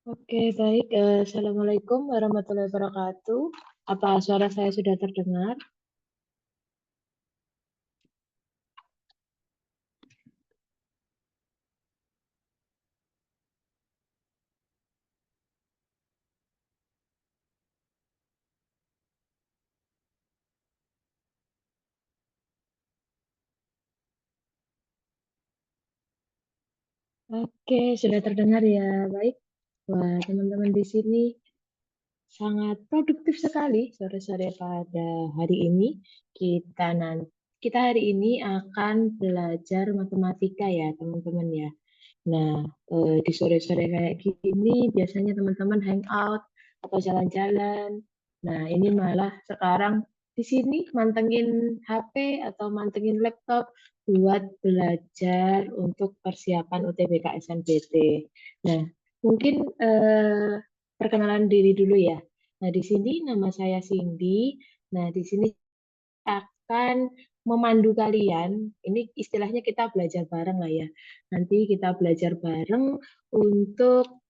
Oke, baik. Assalamualaikum warahmatullahi wabarakatuh. Apa suara saya sudah terdengar? Oke, sudah terdengar ya. Baik. Wah, teman-teman di sini sangat produktif sekali sore-sore pada hari ini. Kita hari ini akan belajar matematika ya, teman-teman ya. Nah, di sore-sore kayak gini biasanya teman-teman hangout atau jalan-jalan. Nah, ini malah sekarang di sini mantengin HP atau mantengin laptop buat belajar untuk persiapan UTBK SNBT. Nah, mungkin perkenalan diri dulu ya. Nah, di sini nama saya Cindy. Nah, di sini akan memandu kalian. Ini istilahnya kita belajar bareng lah ya. Nanti kita belajar bareng untuk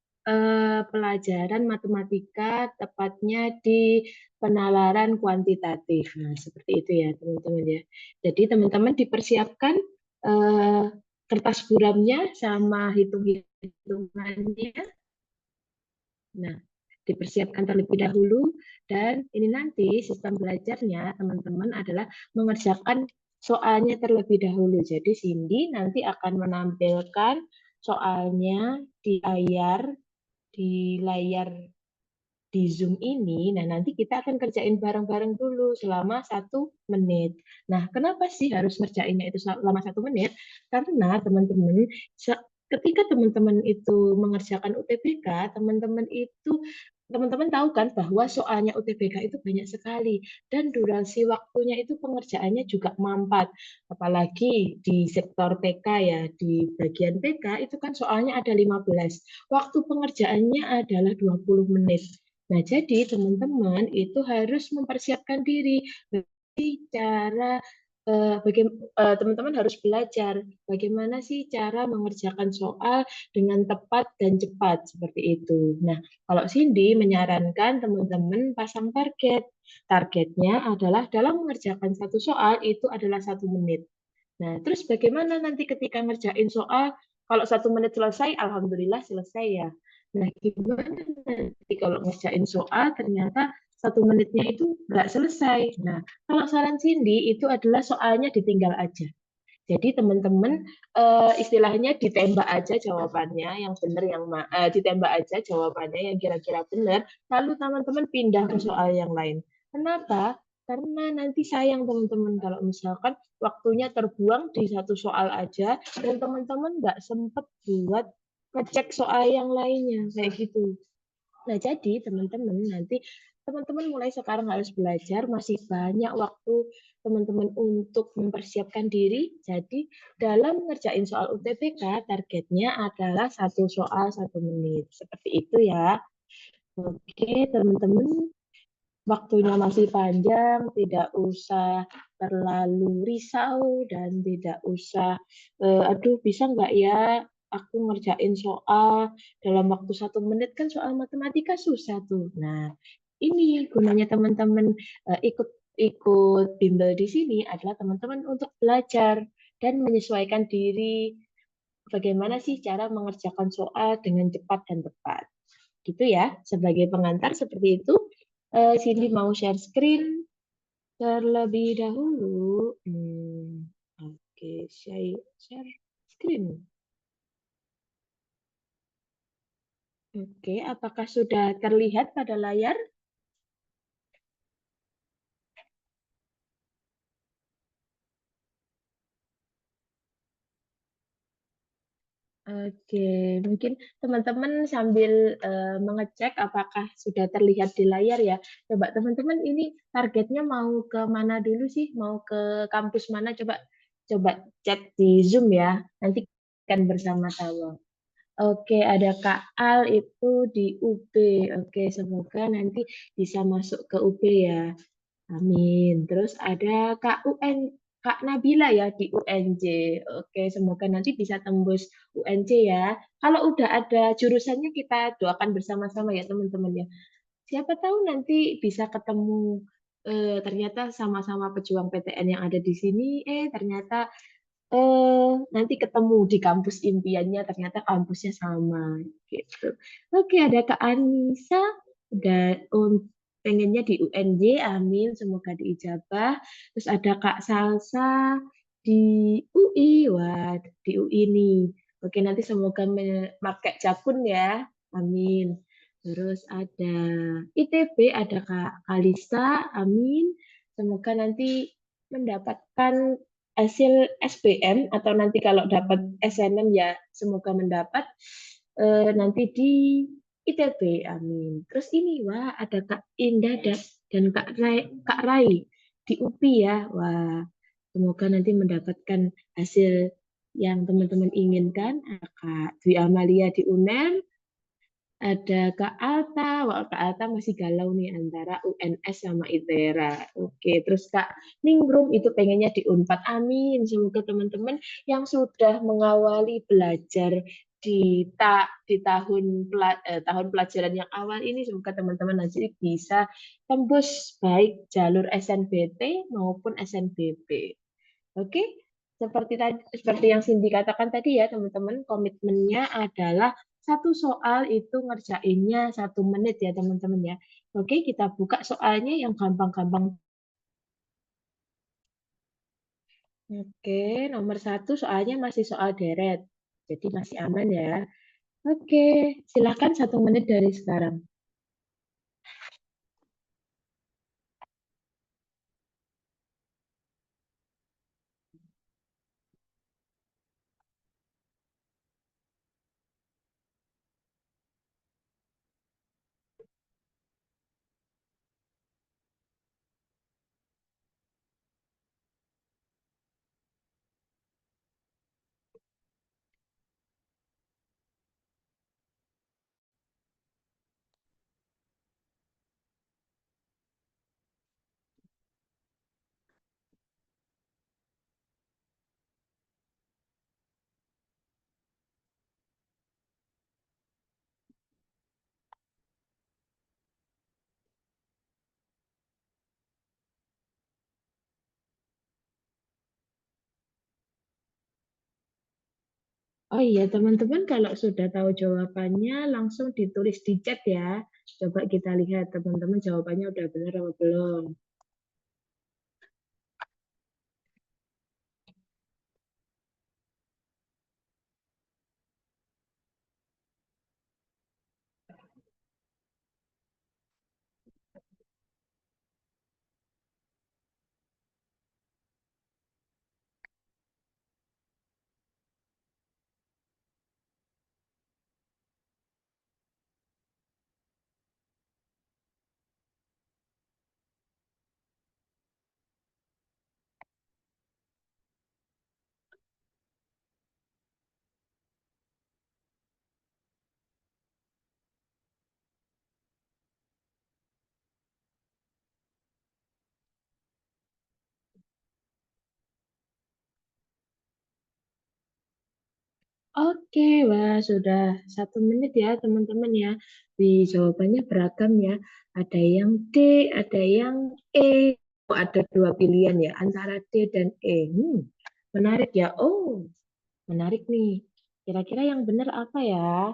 pelajaran matematika, tepatnya di penalaran kuantitatif. Nah, seperti itu ya, teman-teman ya. Jadi teman-teman dipersiapkan eh, kertas buramnya sama hitung-hitungannya. Nah, dipersiapkan terlebih dahulu dan ini nanti sistem belajarnya teman-teman adalah mengerjakan soalnya terlebih dahulu. Jadi Cindy nanti akan menampilkan soalnya di layar di Zoom ini. Nah, nanti kita akan kerjain bareng-bareng dulu selama 1 menit. Nah, kenapa sih harus ngerjainnya itu selama 1 menit? Karena teman-teman, ketika teman-teman itu mengerjakan UTBK, teman-teman tahu kan bahwa soalnya UTBK itu banyak sekali dan durasi waktunya itu pengerjaannya juga mampat. Apalagi di sektor PK ya, di bagian PK itu kan soalnya ada 15. Waktu pengerjaannya adalah 20 menit. Nah, jadi teman-teman itu harus mempersiapkan diri. Cara teman-teman harus belajar bagaimana sih cara mengerjakan soal dengan tepat dan cepat seperti itu. Nah, kalau Cindy menyarankan teman-teman pasang target. Targetnya adalah dalam mengerjakan satu soal itu adalah 1 menit. Nah, terus bagaimana nanti ketika ngerjain soal, kalau 1 menit selesai, alhamdulillah selesai ya. Nah, gimana nanti kalau ngerjain soal ternyata 1 menitnya itu nggak selesai. Nah, kalau saran Cindy itu adalah soalnya ditinggal aja. Jadi teman-teman istilahnya ditembak aja jawabannya yang benar ditembak aja jawabannya yang kira-kira benar, lalu teman-teman pindah ke soal yang lain. Kenapa? Karena nanti sayang teman-teman kalau misalkan waktunya terbuang di satu soal aja dan teman-teman nggak sempet buat ngecek soal yang lainnya kayak gitu. Nah, jadi teman-teman nanti teman-teman mulai sekarang harus belajar, masih banyak waktu teman-teman untuk mempersiapkan diri. Jadi dalam ngerjain soal UTBK, targetnya adalah satu soal 1 menit. Seperti itu ya. Oke, teman-teman, waktunya masih panjang, tidak usah terlalu risau dan tidak usah, aduh bisa nggak ya aku ngerjain soal dalam waktu 1 menit kan soal matematika susah tuh. Nah, ini gunanya teman-teman ikut ikut bimbel di sini adalah teman-teman untuk belajar dan menyesuaikan diri bagaimana sih cara mengerjakan soal dengan cepat dan tepat. Gitu ya, sebagai pengantar seperti itu. Cindy mau share screen terlebih dahulu. Oke, share screen. Oke, apakah sudah terlihat pada layar? Oke, mungkin teman-teman sambil mengecek apakah sudah terlihat di layar ya. Coba teman-teman ini targetnya mau ke mana dulu sih? Mau ke kampus mana? Coba coba cek di Zoom ya. Nanti kan bersama tahu. Oke, ada Kak Al itu di UB. Oke, semoga nanti bisa masuk ke UB ya. Amin. Terus ada Kak UN. Kak Nabila ya di UNJ. Oke, semoga nanti bisa tembus UNJ ya. Kalau udah ada jurusannya kita doakan bersama-sama ya teman-teman ya. Siapa tahu nanti bisa ketemu ternyata sama-sama pejuang PTN yang ada di sini. Ternyata nanti ketemu di kampus impiannya, ternyata kampusnya sama gitu. Oke, ada Kak Anissa dan pengennya di UNJ, amin, semoga diijabah. Terus ada Kak Salsa di UI, wah di UI nih. Oke, nanti semoga memakai jakun ya, amin. Terus ada ITB, ada Kak Kalista, amin. Semoga nanti mendapatkan hasil SBM atau nanti kalau dapat SNM ya semoga mendapat nanti di ITB, amin. Terus ini wah ada Kak Indah dan Kak Rai di UPI ya, wah semoga nanti mendapatkan hasil yang teman-teman inginkan. Ada Kak Dwi Amalia di UNER, ada Kak Alta. Wah, Kak Alta masih galau nih antara UNS sama ITERA. Oke, terus Kak Ningrum itu pengennya di Unpad. Amin. Semoga teman-teman yang sudah mengawali belajar di tahun pelajaran yang awal ini semoga teman-teman nanti bisa tembus baik jalur SNBT maupun SNBP. Oke, seperti yang Cindy katakan tadi ya teman-teman, komitmennya adalah satu soal itu ngerjainnya 1 menit ya teman-teman ya. Oke, kita buka soalnya yang gampang-gampang. Oke, nomor 1 soalnya masih soal deret, jadi masih aman ya. Oke, silakan 1 menit dari sekarang. Oh iya, teman-teman kalau sudah tahu jawabannya langsung ditulis di chat ya. Coba kita lihat teman-teman jawabannya udah benar apa belum. Oke, wah sudah 1 menit ya teman-teman ya. Di jawabannya beragam ya. Ada yang D, ada yang E. Oh, ada 2 pilihan ya antara D dan E. Menarik ya. Oh, menarik nih. Kira-kira yang benar apa ya?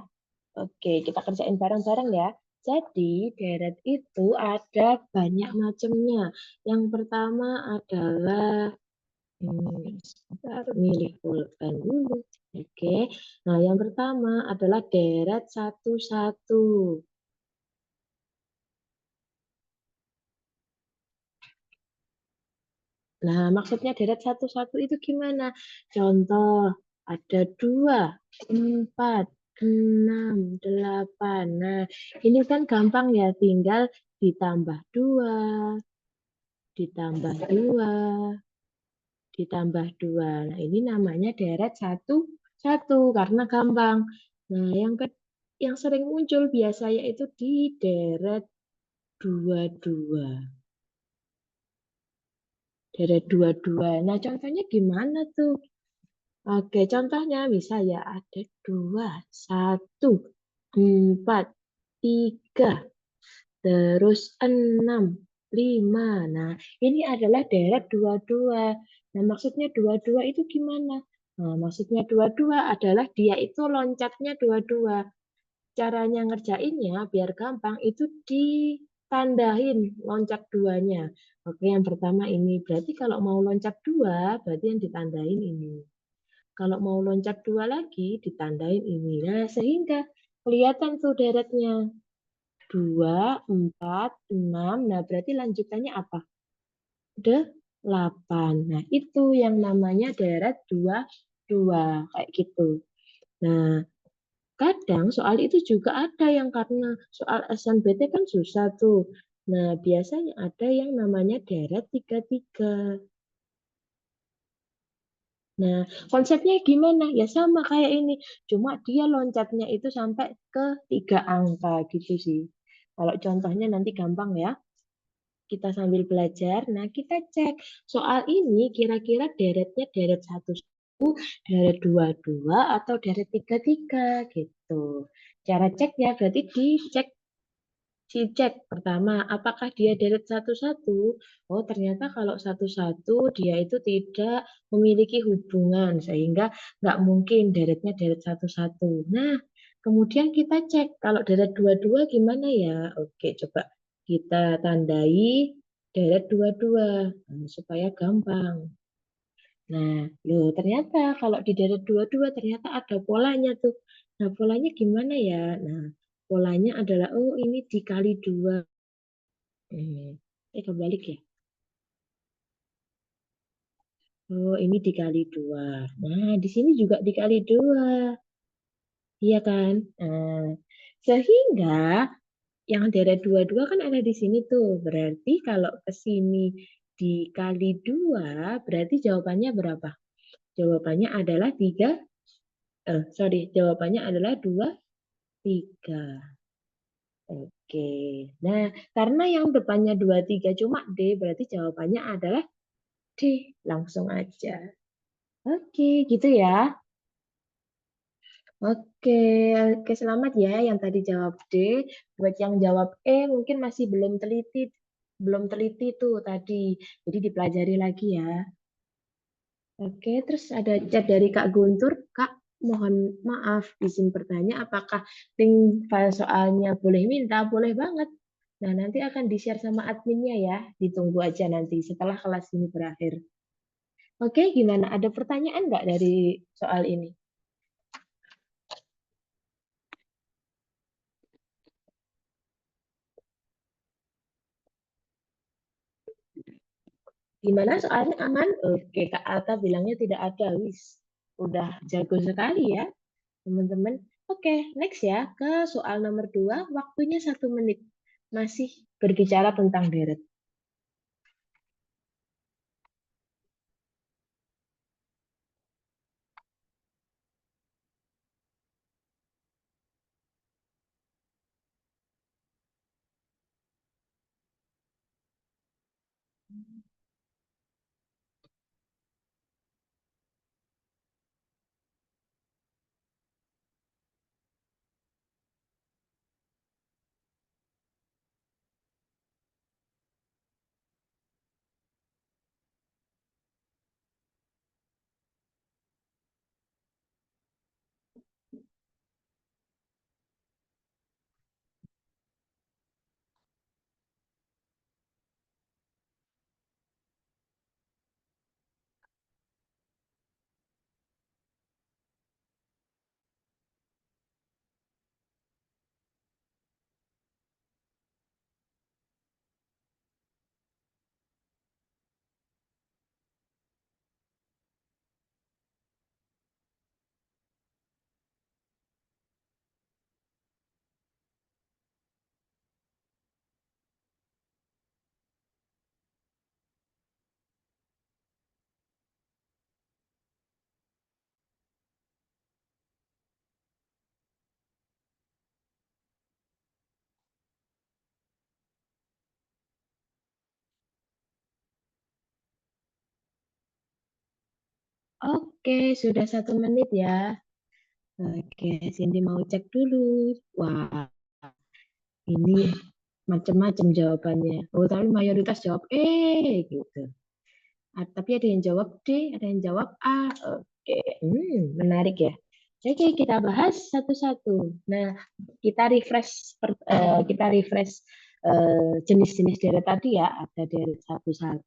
Oke, kita kerjain bareng-bareng ya. Jadi, deret itu ada banyak macamnya. Yang pertama adalah sebentar, milih pulpen dulu. Oke, nah yang pertama adalah deret satu-satu. Nah, maksudnya deret satu-satu itu gimana? Contoh, ada 2, 4, 6, 8. Nah, ini kan gampang ya, tinggal ditambah 2, ditambah 2, ditambah 2. Nah, ini namanya deret satu-satu karena gampang. Nah, yang sering muncul biasanya itu di deret 22. Deret dua-dua. Nah, contohnya gimana tuh? Oke, contohnya bisa ya ada dua, satu, empat, tiga, terus enam, lima. Nah, ini adalah deret dua-dua. Nah, maksudnya dua-dua itu gimana? Nah, maksudnya dua-dua adalah dia itu loncatnya dua-dua. Caranya ngerjainnya biar gampang itu ditandain loncat duanya. Oke, yang pertama ini. Berarti kalau mau loncat dua, berarti yang ditandain ini. Kalau mau loncat dua lagi, ditandain ini. Nah, sehingga kelihatan tuh deretnya. Dua, empat, enam. Nah, berarti lanjutannya apa? Delapan. Nah, itu yang namanya deret dua, dua. Kayak gitu. Nah, kadang soal itu juga ada yang karena soal SNBT kan susah tuh. Nah, biasanya ada yang namanya deret tiga tiga. Nah, konsepnya gimana? Ya sama kayak ini. Cuma dia loncatnya itu sampai ke tiga angka gitu sih. Kalau contohnya nanti gampang ya. Kita sambil belajar. Nah, kita cek soal ini kira-kira deretnya deret satu, deret dua dua, atau deret tiga tiga gitu. Cara ceknya berarti dicek pertama apakah dia deret satu-satu. Oh, ternyata kalau satu-satu dia itu tidak memiliki hubungan sehingga nggak mungkin deretnya deret satu-satu. Nah, kemudian kita cek kalau deret dua-dua gimana ya. Oke, coba kita tandai deret dua-dua supaya gampang. Nah, loh ternyata kalau di deret dua-dua ternyata ada polanya tuh. Nah, polanya gimana ya? Nah, polanya adalah oh ini dikali dua. Kebalik ya. Oh, ini dikali dua. Nah, di sini juga dikali dua. Iya kan? Nah, sehingga yang deret dua-dua kan ada di sini tuh. Berarti kalau ke sini dikali dua, berarti jawabannya berapa? Jawabannya adalah tiga. Sorry, jawabannya adalah dua, tiga. Oke. Nah, karena yang depannya dua, tiga cuma D, berarti jawabannya adalah D. Langsung aja. Oke, gitu ya. Oke, oke selamat ya yang tadi jawab D. Buat yang jawab E mungkin masih belum teliti tuh tadi. Jadi dipelajari lagi ya. Oke, terus ada chat dari Kak Guntur. Kak, mohon maaf izin bertanya apakah link file soalnya boleh minta? Boleh banget. Nah, nanti akan di-share sama adminnya ya. Ditunggu aja nanti setelah kelas ini berakhir. Oke, gimana? Ada pertanyaan nggak dari soal ini? Gimana soalnya aman? Oke, Kak Alta bilangnya tidak ada. Wis, udah jago sekali ya, teman-teman. Oke, next ya ke soal nomor 2. Waktunya 1 menit. Masih berbicara tentang deret. Oke, sudah 1 menit ya. Oke, Cindy mau cek dulu. Wah, ini macam-macam jawabannya. Oh, tapi mayoritas jawab gitu. Ah, tapi ada yang jawab D, ada yang jawab A. Oke, menarik ya. Oke, kita bahas satu-satu. Nah, kita refresh jenis-jenis deret tadi ya. Ada deret 11,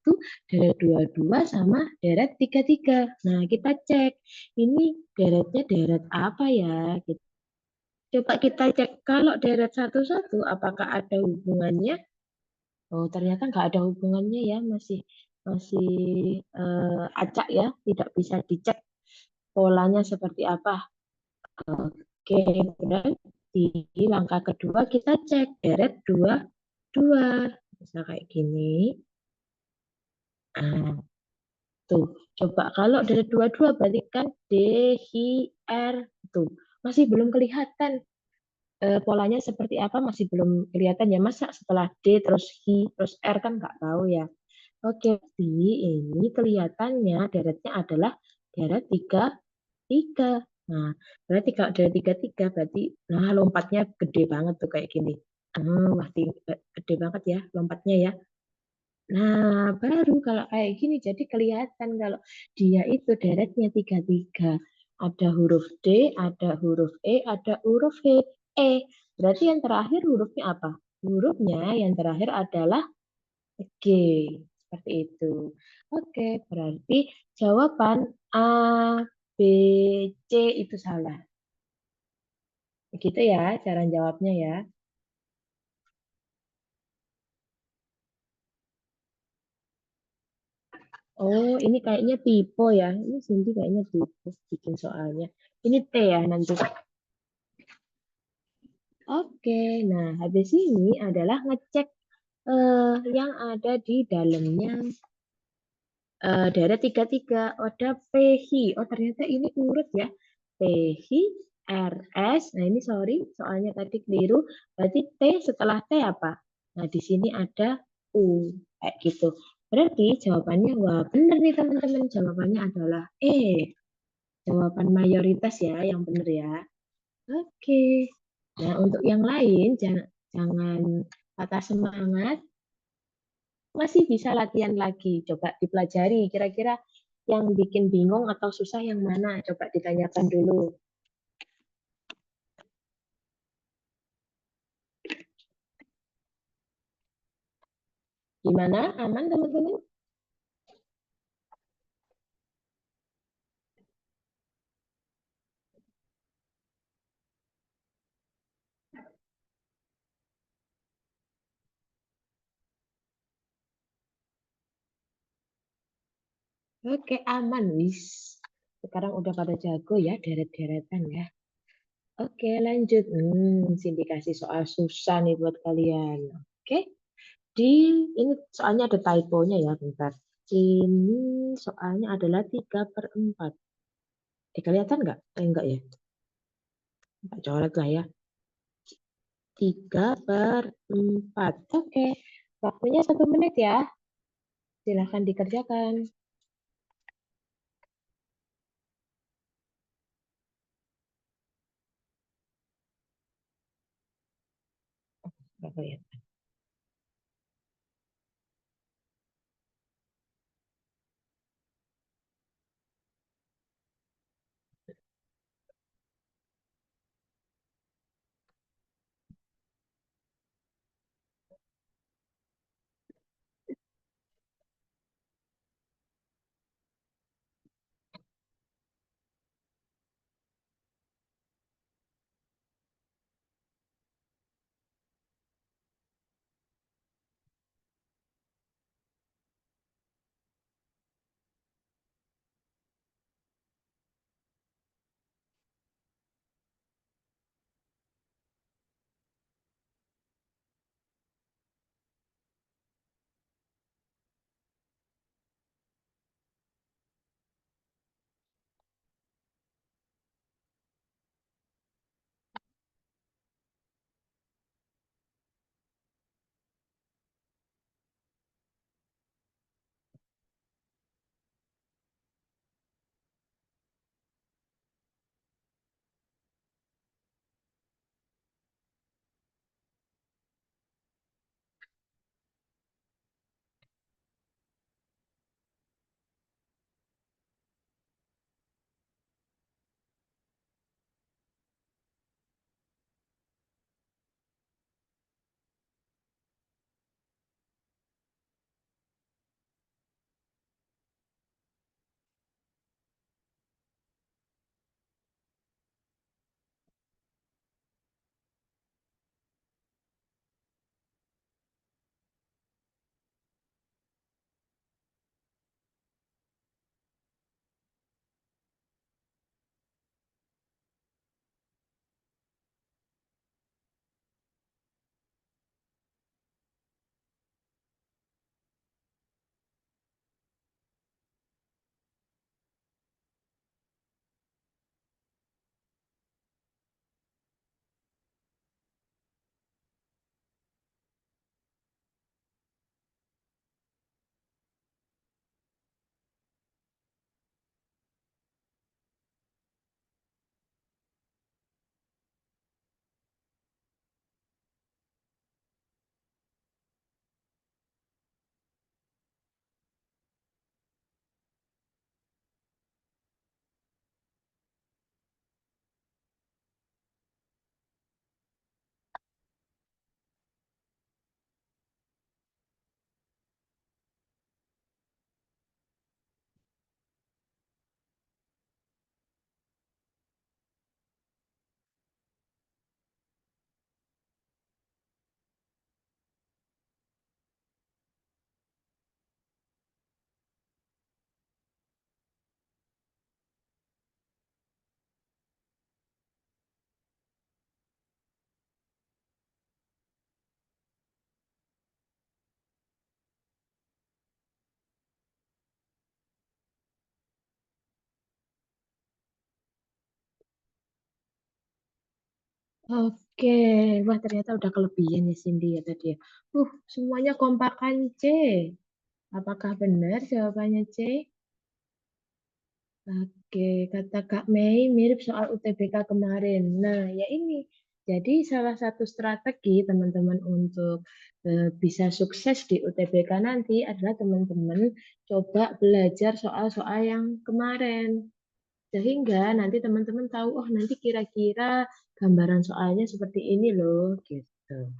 deret 22, sama deret 33. Nah, kita cek ini deretnya deret apa ya? Coba kita cek kalau deret 11 apakah ada hubungannya. Oh, ternyata nggak ada hubungannya ya, masih masih acak ya, tidak bisa dicek polanya seperti apa. Oke, berarti langkah kedua kita cek deret dua dua. Bisa kayak gini. Nah, tuh, coba kalau deret dua dua berarti kan D, H, R. Tuh, masih belum kelihatan polanya seperti apa, masih belum kelihatan ya. Masa setelah D terus H terus R kan nggak tahu ya. Oke, berarti ini kelihatannya deretnya adalah deret tiga tiga. Nah, berarti kalau deret tiga tiga berarti, nah lompatnya gede banget tuh kayak gini. Wah, gede banget ya lompatnya ya. Nah, baru kalau kayak gini jadi kelihatan kalau dia itu deretnya tiga tiga. Ada huruf D, ada huruf E, ada huruf H. Berarti yang terakhir hurufnya apa? Hurufnya yang terakhir adalah G, seperti itu. Oke, berarti jawaban A, B, C itu salah. Begitu ya cara jawabnya ya. Oh, ini kayaknya tipe ya. Ini Cindy kayaknya tipe bikin soalnya. Ini T ya nanti. Oke, nah habis ini adalah ngecek yang ada di dalamnya daerah tiga tiga. Ada PHI. Oh, ternyata ini urut ya. PHI, RS. Nah, ini sorry, soalnya tadi keliru. Berarti T setelah T apa? Nah, di sini ada U. Kayak gitu. Berarti jawabannya, wah benar nih teman-teman. Jawabannya adalah E. Jawaban mayoritas ya, yang benar ya. Oke. Nah, untuk yang lain, jangan patah semangat, masih bisa latihan lagi. Coba dipelajari, kira-kira yang bikin bingung atau susah yang mana? Coba ditanyakan dulu. Gimana? Aman, teman-teman? Oke, aman, wis. Sekarang udah pada jago ya, deret-deretan ya. Oke, lanjut. Sindikasi soal susah nih buat kalian. Oke, di ini soalnya ada typonya ya, bentar. Ini soalnya adalah 3/4. Kelihatan nggak? Enggak ya? Pak coret lah ya. 3/4. Oke, waktunya 1 menit ya. Silahkan dikerjakan. Berapa ya? Oke, wah ternyata udah kelebihan ya Cindy ya tadi ya. Semuanya kompakan C. Apakah benar jawabannya C? Oke, kata Kak Mei mirip soal UTBK kemarin. Nah, ya ini. Jadi salah satu strategi teman-teman untuk bisa sukses di UTBK nanti adalah teman-teman coba belajar soal-soal yang kemarin. Sehingga nanti teman-teman tahu, oh nanti kira-kira gambaran soalnya seperti ini loh, gitu.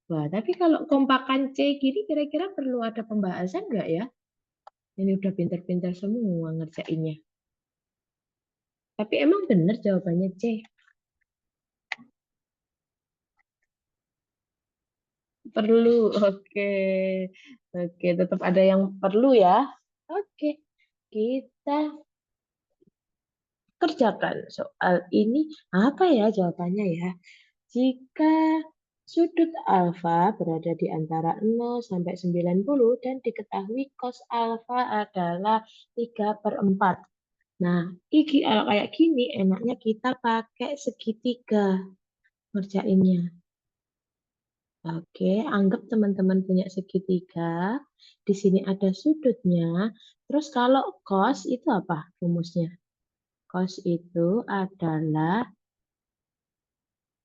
Wah, tapi kalau kompakan C gini kira-kira perlu ada pembahasan nggak ya? Ini udah pintar-pintar semua ngerjainnya. Tapi emang benar jawabannya C. Perlu, oke. Oke, tetap ada yang perlu ya. Oke, kita kerjakan soal ini. Apa ya jawabannya ya? Jika sudut alfa berada di antara 0 sampai 90 dan diketahui cos alfa adalah 3/4. Nah, kalau kayak gini enaknya kita pakai segitiga ngerjainnya. Oke, anggap teman-teman punya segitiga. Di sini ada sudutnya. Terus kalau cos itu apa rumusnya? Cos itu adalah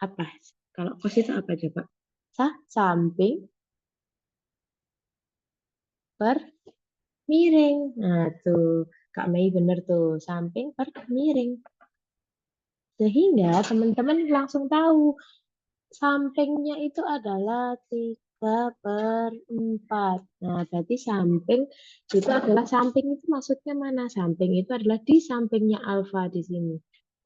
apa? Kalau cos itu apa coba? Samping per miring. Nah, tuh Kak Mei bener tuh, samping per miring. Sehingga teman-teman langsung tahu sampingnya itu adalah 3/4. Nah, berarti samping itu adalah samping itu maksudnya mana? Samping itu adalah di sampingnya alfa di sini.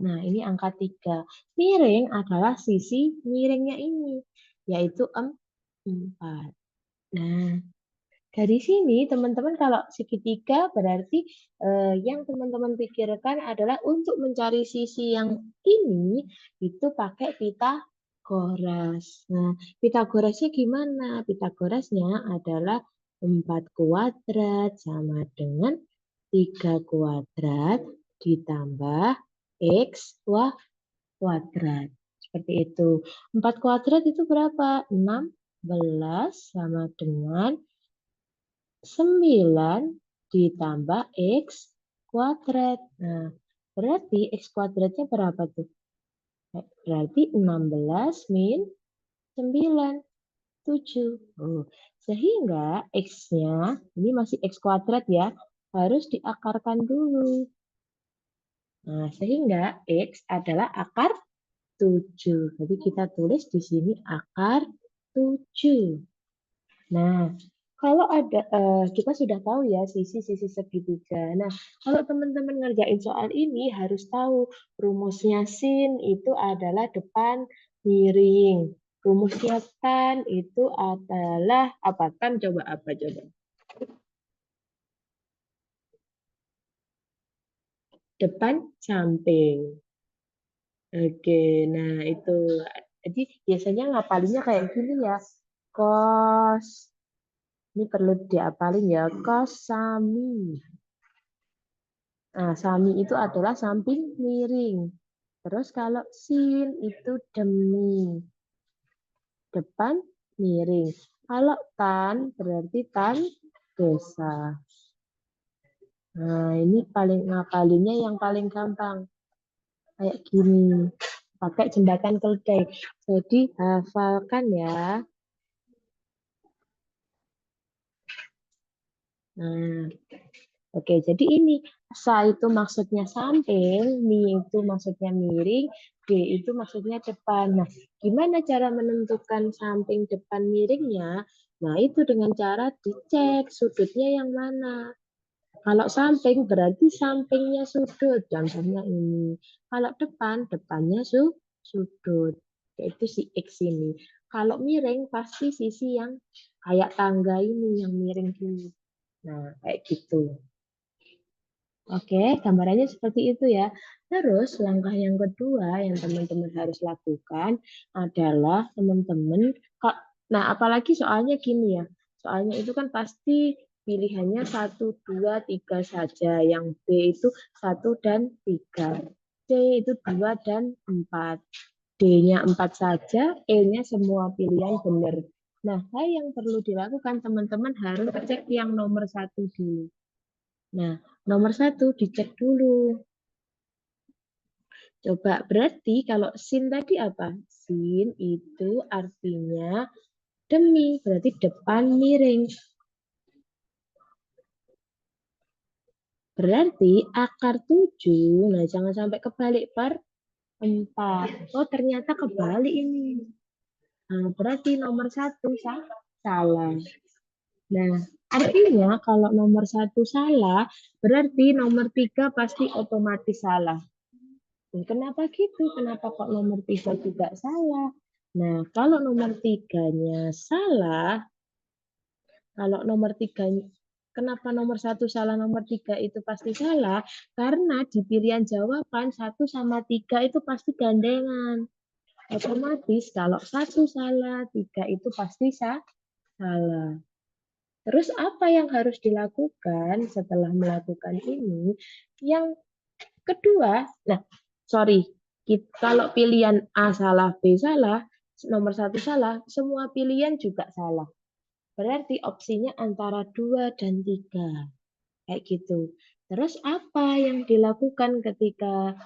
Nah, ini angka 3. Miring adalah sisi miringnya ini, yaitu 4. Nah, dari sini teman-teman kalau segitiga berarti yang teman-teman pikirkan adalah untuk mencari sisi yang ini itu pakai Pitagoras. Nah, Pitagorasnya gimana? Pitagorasnya adalah 4 kuadrat sama dengan 3 kuadrat ditambah X kuadrat. Seperti itu. 4 kuadrat itu berapa? 16 sama dengan 9 ditambah X kuadrat. Nah, berarti X kuadratnya berapa tuh? Berarti 16 min 9, 7. Oh, sehingga X-nya, ini masih X kuadrat ya, harus diakarkan dulu. Nah, sehingga X adalah akar 7. Jadi kita tulis di sini akar 7. Nah, kalau ada kita sudah tahu ya sisi-sisi segitiga. Nah, kalau teman-teman ngerjain soal ini harus tahu rumusnya sin itu adalah depan miring. Rumusnya tan itu adalah apa? Tan coba apa coba? Depan samping. Oke, nah itu. Jadi biasanya ngapalinnya kayak gini ya. Kos. Ini perlu diapalin ya. Kos sami. Nah, sami itu adalah samping miring. Terus kalau sin itu demi depan miring. Kalau tan berarti tan desa. Nah, ini paling ngapalinnya yang paling gampang. Kayak gini. Pakai jembatan keledai. Jadi hafalkan ya. Nah, oke, jadi ini sa itu maksudnya samping, mi itu maksudnya miring, d itu maksudnya depan. Nah, gimana cara menentukan samping depan miringnya? Nah, itu dengan cara dicek sudutnya yang mana. Kalau samping berarti sampingnya sudut, contohnya ini. Kalau depan, depannya sudut, yaitu si X ini. Kalau miring pasti sisi yang kayak tangga ini, yang miring gini. Nah, kayak gitu. Oke, gambarannya seperti itu ya. Terus langkah yang kedua yang teman-teman harus lakukan adalah teman-teman, nah apalagi soalnya gini ya, soalnya itu kan pasti pilihannya satu, dua, tiga saja. Yang B itu satu dan tiga, C itu dua dan empat. D-nya 4 saja, E-nya semua pilihan benar. Nah, hal yang perlu dilakukan teman-teman harus cek yang nomor satu dulu. Nah, nomor satu dicek dulu. Coba berarti kalau sin tadi apa? Sin itu artinya demi, berarti depan miring. Berarti akar 7, nah jangan sampai kebalik per 4. Oh ternyata kebalik ini. Nah, berarti nomor satu salah. Nah, artinya kalau nomor satu salah, berarti nomor 3 pasti otomatis salah. Dan kenapa gitu? Kenapa kok nomor 3 juga salah? Nah, kalau nomor tiganya salah, kalau nomor 3, kenapa nomor satu salah, nomor 3 itu pasti salah? Karena di pilihan jawaban 1 sama 3 itu pasti gandengan. Otomatis kalau satu salah, 3 itu pasti salah. Terus apa yang harus dilakukan setelah melakukan ini? Yang kedua, nah, sorry, kalau pilihan A salah, B salah, nomor satu salah, semua pilihan juga salah. Berarti opsinya antara 2 dan 3. Kayak gitu. Terus apa yang dilakukan ketika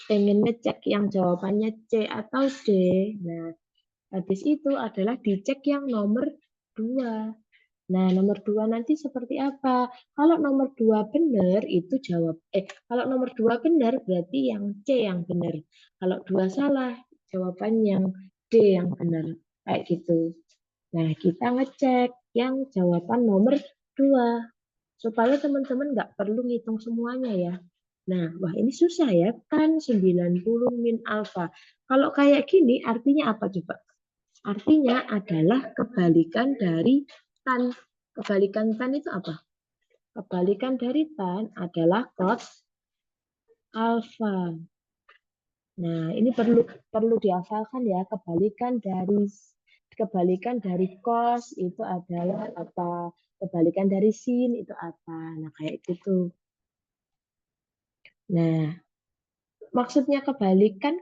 pengen ngecek yang jawabannya C atau D? Nah, habis itu adalah dicek yang nomor 2. Nah, nomor 2 nanti seperti apa? Kalau nomor 2 benar, itu kalau nomor 2 benar, berarti yang C yang benar. Kalau 2 salah, jawaban yang D yang benar. Kayak gitu. Nah, kita ngecek yang jawaban nomor 2. Supaya teman-teman nggak perlu ngitung semuanya ya. Nah, wah ini susah ya. Tan 90 min alfa. Kalau kayak gini artinya apa coba? Artinya adalah kebalikan dari tan. Kebalikan tan itu apa? Kebalikan dari tan adalah cos alfa. Nah, ini perlu perlu dihafalkan ya. Kebalikan dari cos itu adalah apa? Kebalikan dari sin itu apa? Nah, kayak gitu. Nah, maksudnya kebalikan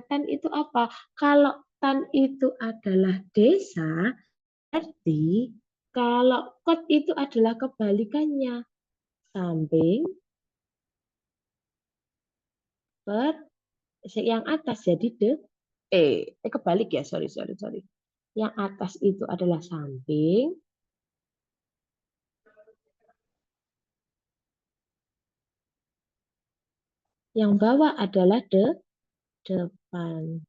tan itu apa? Kalau tan itu adalah desa, berarti kalau kot itu adalah kebalikannya. Samping per yang atas jadi kebalik ya, sorry sorry sorry. Yang atas itu adalah samping, yang bawah adalah depan.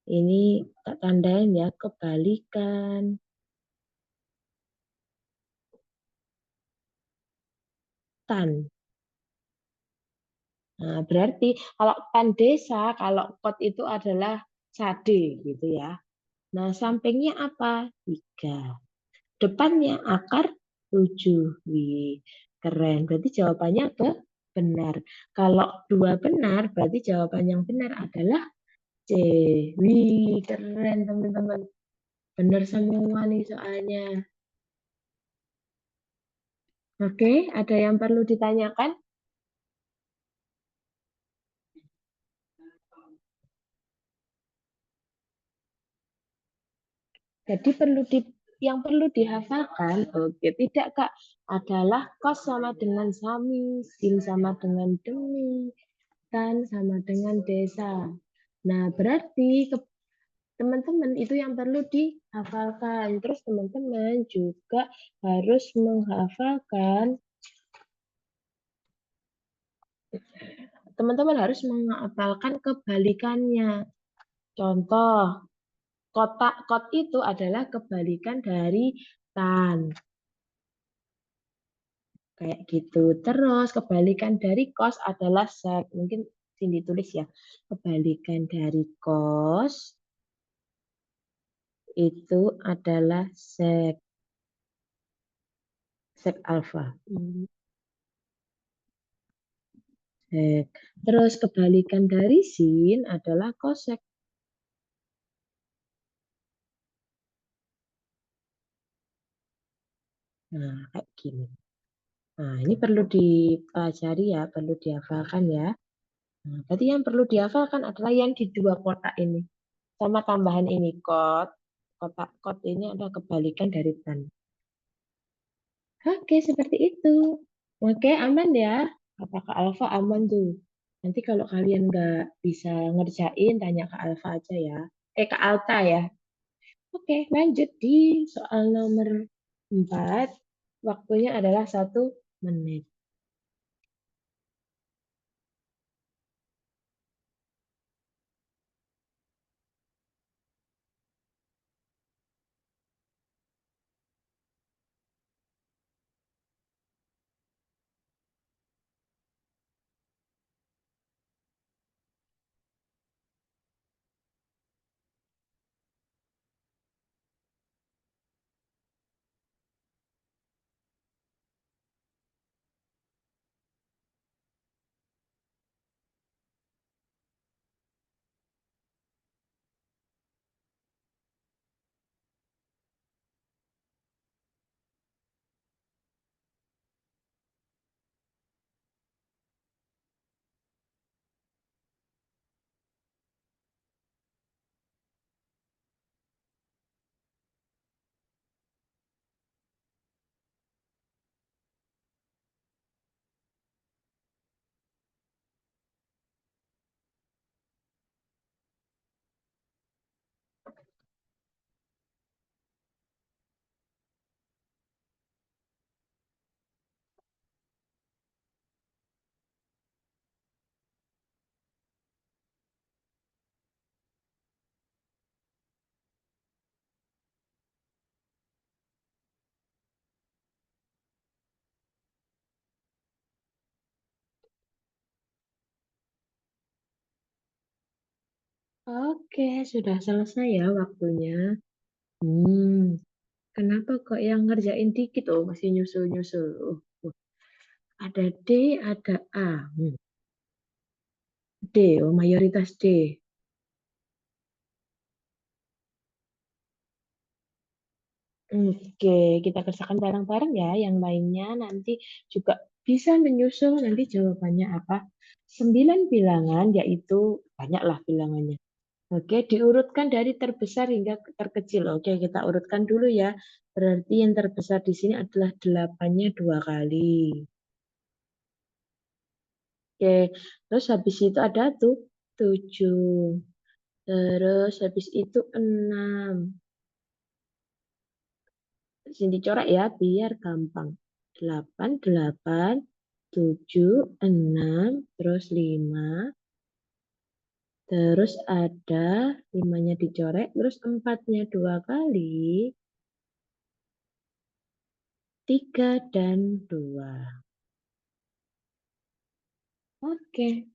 Ini tak tandain ya, kebalikan tan. Nah, berarti kalau tan desa, kalau kot itu adalah sade gitu ya. Nah, sampingnya apa? 3. Depannya akar 7. Wih, keren. Berarti jawabannya benar. Kalau 2 benar, berarti jawaban yang benar adalah C. Wih, keren teman-teman. Benar semua nih soalnya. Oke, ada yang perlu ditanyakan? Jadi yang perlu dihafalkan, oke, tidak Kak, adalah kos sama dengan sami, sin sama dengan demi, tan sama dengan desa. Nah, berarti teman-teman itu yang perlu dihafalkan. Terus teman-teman juga harus menghafalkan, teman-teman harus menghafalkan kebalikannya. Contoh, kotak kot itu adalah kebalikan dari tan. Kayak gitu. Terus kebalikan dari kos adalah sek. Mungkin sini tulis ya. Kebalikan dari kos itu adalah sek. Sek alfa. Sek. Terus kebalikan dari sin adalah kosek. Nah, kayak gini. Nah, ini perlu dipelajari ya, perlu dihafalkan ya. Nah, berarti yang perlu dihafalkan adalah yang di dua kotak ini. Sama tambahan ini kot. Kotak kot ini adalah kebalikan dari tan. Oke, seperti itu. Oke, aman ya. Apakah Alfa aman tuh? Nanti kalau kalian nggak bisa ngerjain, tanya ke Alfa aja ya. Ke Alta ya. Oke, lanjut di soal nomor 4. Waktunya adalah 1 menit. Oke, sudah selesai ya waktunya. Hmm, kenapa kok yang ngerjain dikit? Oh, masih nyusul-nyusul. Ada D, ada A. D, oh mayoritas D. Oke, kita kerjakan bareng-bareng ya. Yang lainnya nanti juga bisa menyusul nanti jawabannya apa. 9 bilangan, yaitu banyaklah bilangannya. Oke, diurutkan dari terbesar hingga terkecil. Oke, kita urutkan dulu ya. Berarti yang terbesar di sini adalah 8-nya 2 kali. Oke, terus habis itu ada tuh 7. Terus habis itu 6. Sini dicoret ya, biar gampang. 8, 8, 7, 6, terus 5. Terus ada 5-nya dicoret, terus 4-nya 2 kali, 3 dan 2. Oke.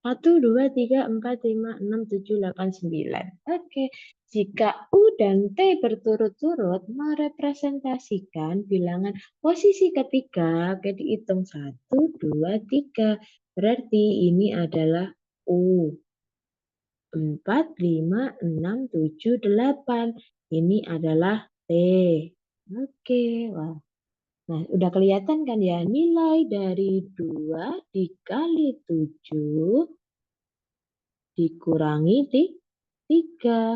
1, 2, 3, 4, 5, 6, 7, 8, 9. Oke. Jika U dan T berturut-turut merepresentasikan bilangan posisi ketiga, oke dihitung 1, 2, 3. Berarti ini adalah U. 4, 5, 6, 7, 8. Ini adalah T. Oke, wah. Nah, udah kelihatan kan ya nilai dari 2 dikali 7 dikurangi 3.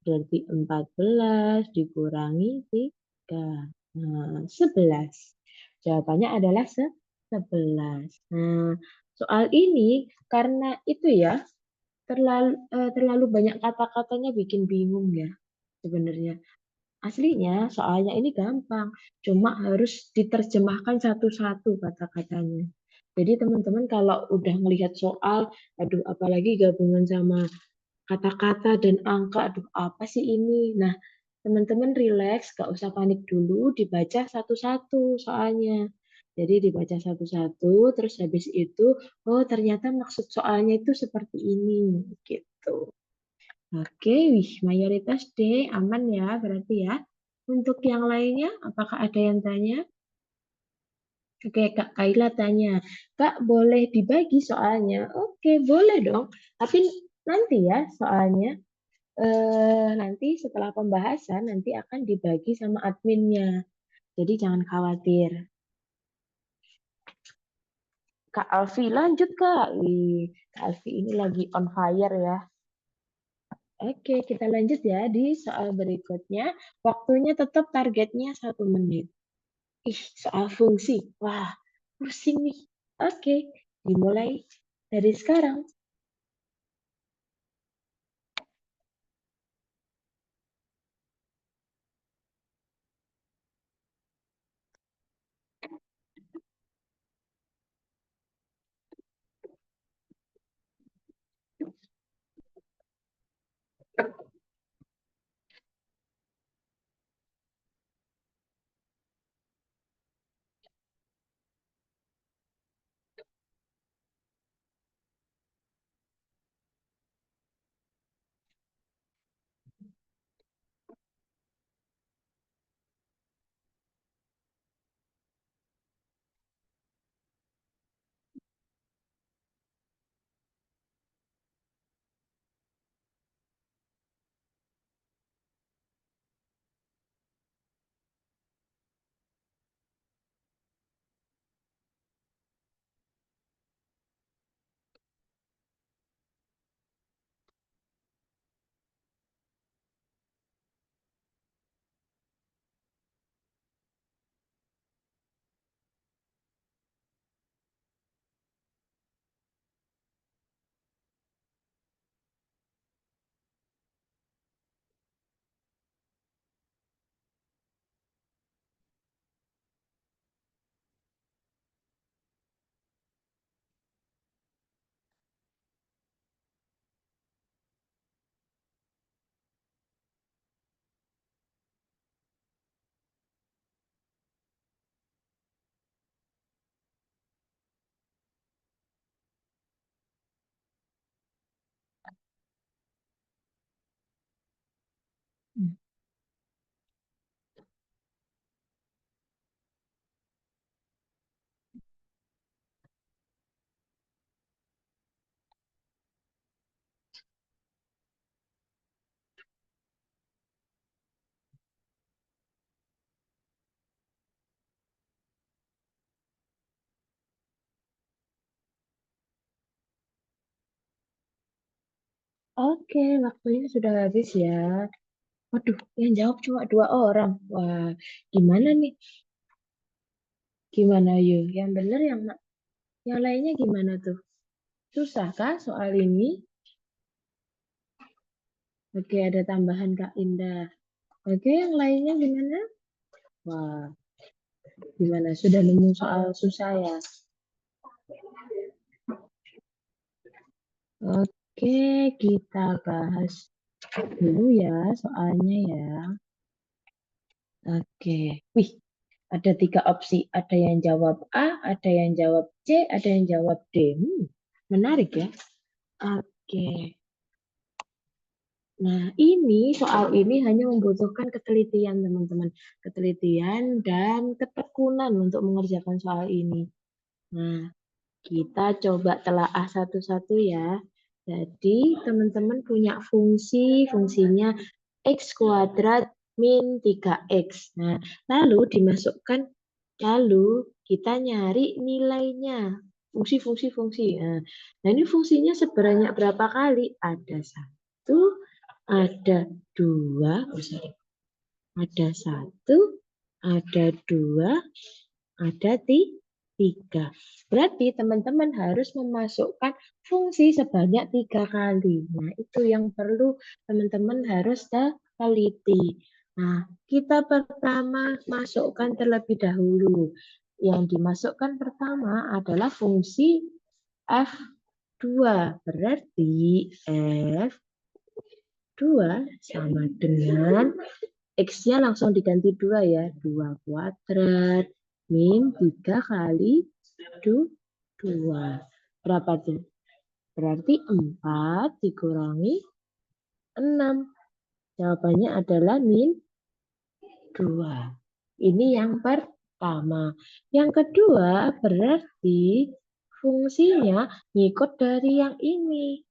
Berarti 14 dikurangi 3. Nah, 11. Jawabannya adalah 11. Nah, soal ini karena itu ya terlalu banyak kata-katanya bikin bingung ya sebenarnya. Aslinya soalnya ini gampang, cuma harus diterjemahkan satu-satu kata-katanya. Jadi teman-teman kalau udah melihat soal, aduh apalagi gabungan sama kata-kata dan angka, aduh apa sih ini? Nah, teman-teman relax, gak usah panik dulu, dibaca satu-satu soalnya. Jadi dibaca satu-satu, terus habis itu, oh ternyata maksud soalnya itu seperti ini, gitu. Oke, wih, mayoritas D aman ya berarti ya. Untuk yang lainnya, apakah ada yang tanya? Oke, Kak Kaila tanya, Kak boleh dibagi soalnya? Oke, boleh dong. Tapi nanti ya soalnya, nanti setelah pembahasan nanti akan dibagi sama adminnya. Jadi jangan khawatir. Kak Alfi, lanjut Kak. Kak Alfi ini lagi on fire ya. Oke, kita lanjut ya di soal berikutnya. Waktunya tetap targetnya 1 menit. Ih, soal fungsi. Wah, pusing nih. Oke, dimulai dari sekarang. Oke, waktunya sudah habis ya. Waduh, yang jawab cuma 2 orang. Wah, gimana nih? Gimana yuk? Yang benar yang lainnya gimana tuh? Susah kah soal ini? Oke, ada tambahan Kak Indah. Oke, yang lainnya gimana? Wah, gimana? Sudah nemu soal susah ya? Oke, kita bahas dulu ya soalnya ya. Oke, wih, ada 3 opsi. Ada yang jawab A, ada yang jawab C, ada yang jawab D. Menarik ya. Oke, nah ini soal ini hanya membutuhkan ketelitian teman-teman. Ketelitian dan ketekunan untuk mengerjakan soal ini. Nah, kita coba telaah satu-satu ya. Jadi, teman-teman punya fungsinya X kuadrat min 3X. Nah, lalu dimasukkan, lalu kita nyari nilainya. Fungsi. Nah, ini fungsinya sebanyak berapa kali? Ada 1, ada 2, ada 1, ada 2, ada 3. Berarti teman-teman harus memasukkan fungsi sebanyak 3 kali. Nah, itu yang perlu teman-teman harus teliti. Nah, kita pertama masukkan terlebih dahulu. Yang dimasukkan pertama adalah fungsi F2. Berarti F2 sama dengan X-nya langsung diganti 2 ya. 2 kuadrat min 3 kali 2. Berapa tuh? Berarti 4 dikurangi 6. Jawabannya adalah min 2. Ini yang pertama. Yang kedua berarti fungsinya ngikut dari yang ini.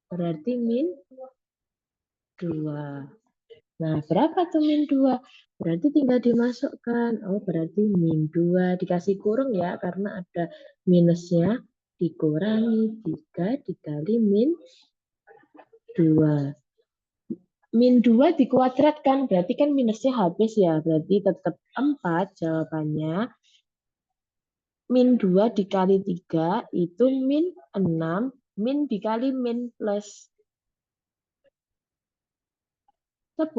Berarti min 2. Nah, berapa tuh min 2? Berarti tinggal dimasukkan. Oh, berarti min 2 dikasih kurung ya, karena ada minusnya. dikurangi 3 dikali min 2. Min 2 dikuadratkan, berarti kan minusnya habis ya. Berarti tetap 4 jawabannya. Min 2 dikali 3 itu min 6. Min dikali min plus 10.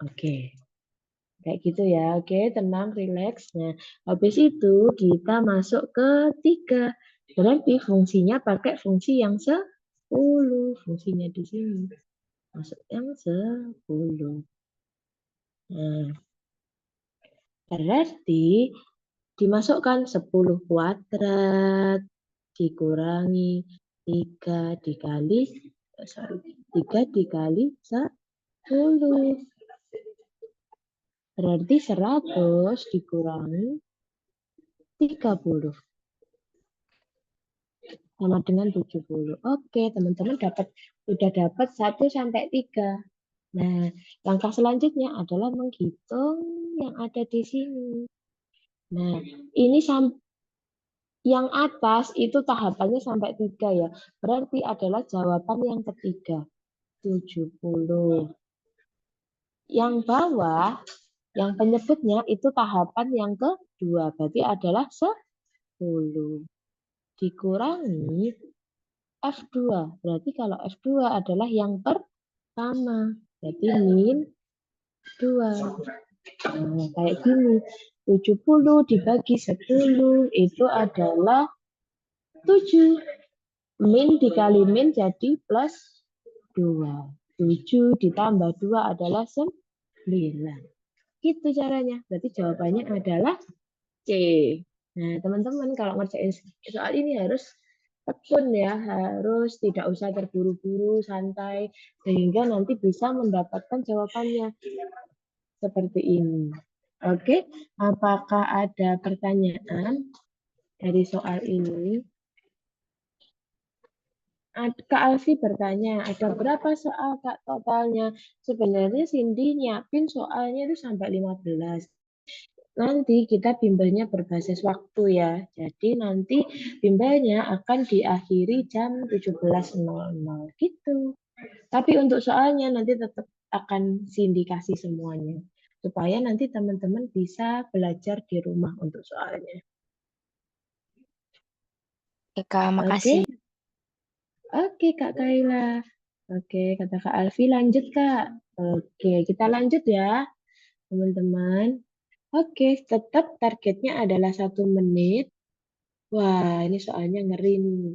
Oke. Kayak gitu ya. Oke, tenang, relax. Nah, habis itu kita masuk ke 3. Berarti fungsinya pakai fungsi yang 10. Fungsinya di sini. Masuk yang 10. Nah, berarti dimasukkan 10 kuadrat dikurangi 3 dikali, sorry, 3 dikali 10. Berarti 100 dikurangi 30 sama dengan 70. Oke, teman-teman sudah dapat 1 sampai 3. Nah, langkah selanjutnya adalah menghitung yang ada di sini. Nah, ini yang atas itu tahapannya sampai 3 ya. Berarti adalah jawaban yang ketiga, 70. Yang bawah, yang penyebutnya itu tahapan yang kedua. Berarti adalah 10. Dikurangi F2. Berarti kalau F2 adalah yang pertama. Berarti min 2. Nah, kayak gini. 70 dibagi 10 itu adalah 7. Min dikali min jadi plus 2. 7 ditambah 2 adalah 9. Gitu caranya. Berarti jawabannya adalah C. Nah, teman-teman kalau ngerjain soal ini harus tekun ya, harus tidak usah terburu-buru, santai, sehingga nanti bisa mendapatkan jawabannya seperti ini. Oke, apakah ada pertanyaan dari soal ini? Kak Alfi bertanya, ada berapa soal Kak totalnya? Sebenarnya Cindy nyiapin soalnya itu sampai 15. Nanti kita bimbelnya berbasis waktu ya. Jadi nanti bimbelnya akan diakhiri jam 17.00 gitu. Tapi untuk soalnya nanti tetap akan Cindy kasih semuanya. Supaya nanti teman-teman bisa belajar di rumah untuk soalnya. Oke, Kak, Oke? makasih. Oke, Kak Kaila. Oke, kata Kak Alfi lanjut, Kak. Oke, kita lanjut ya, teman-teman. Oke, tetap targetnya adalah 1 menit. Wah, ini soalnya ngeri nih.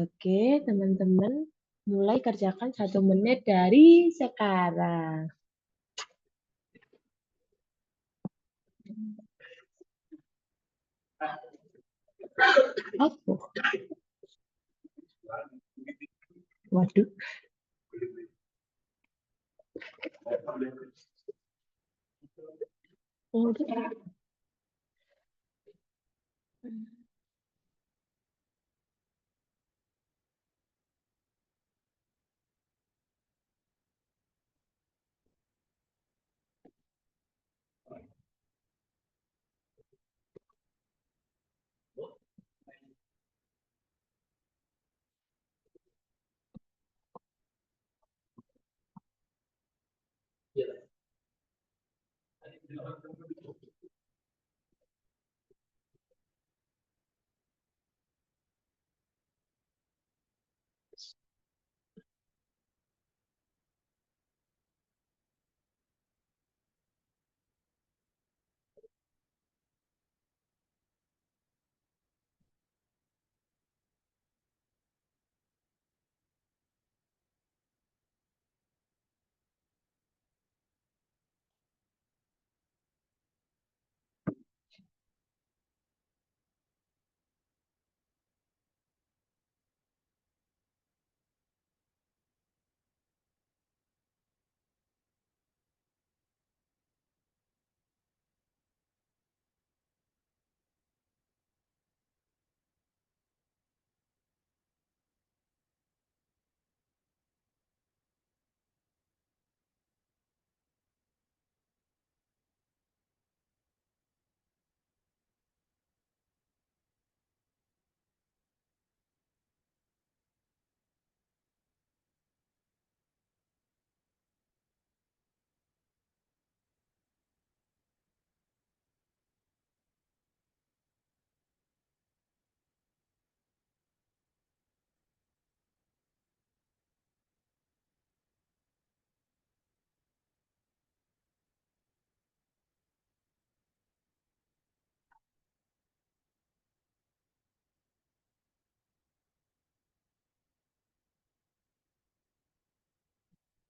Oke, teman-teman, mulai kerjakan 1 menit dari sekarang. Apa? Waduh. Waduh.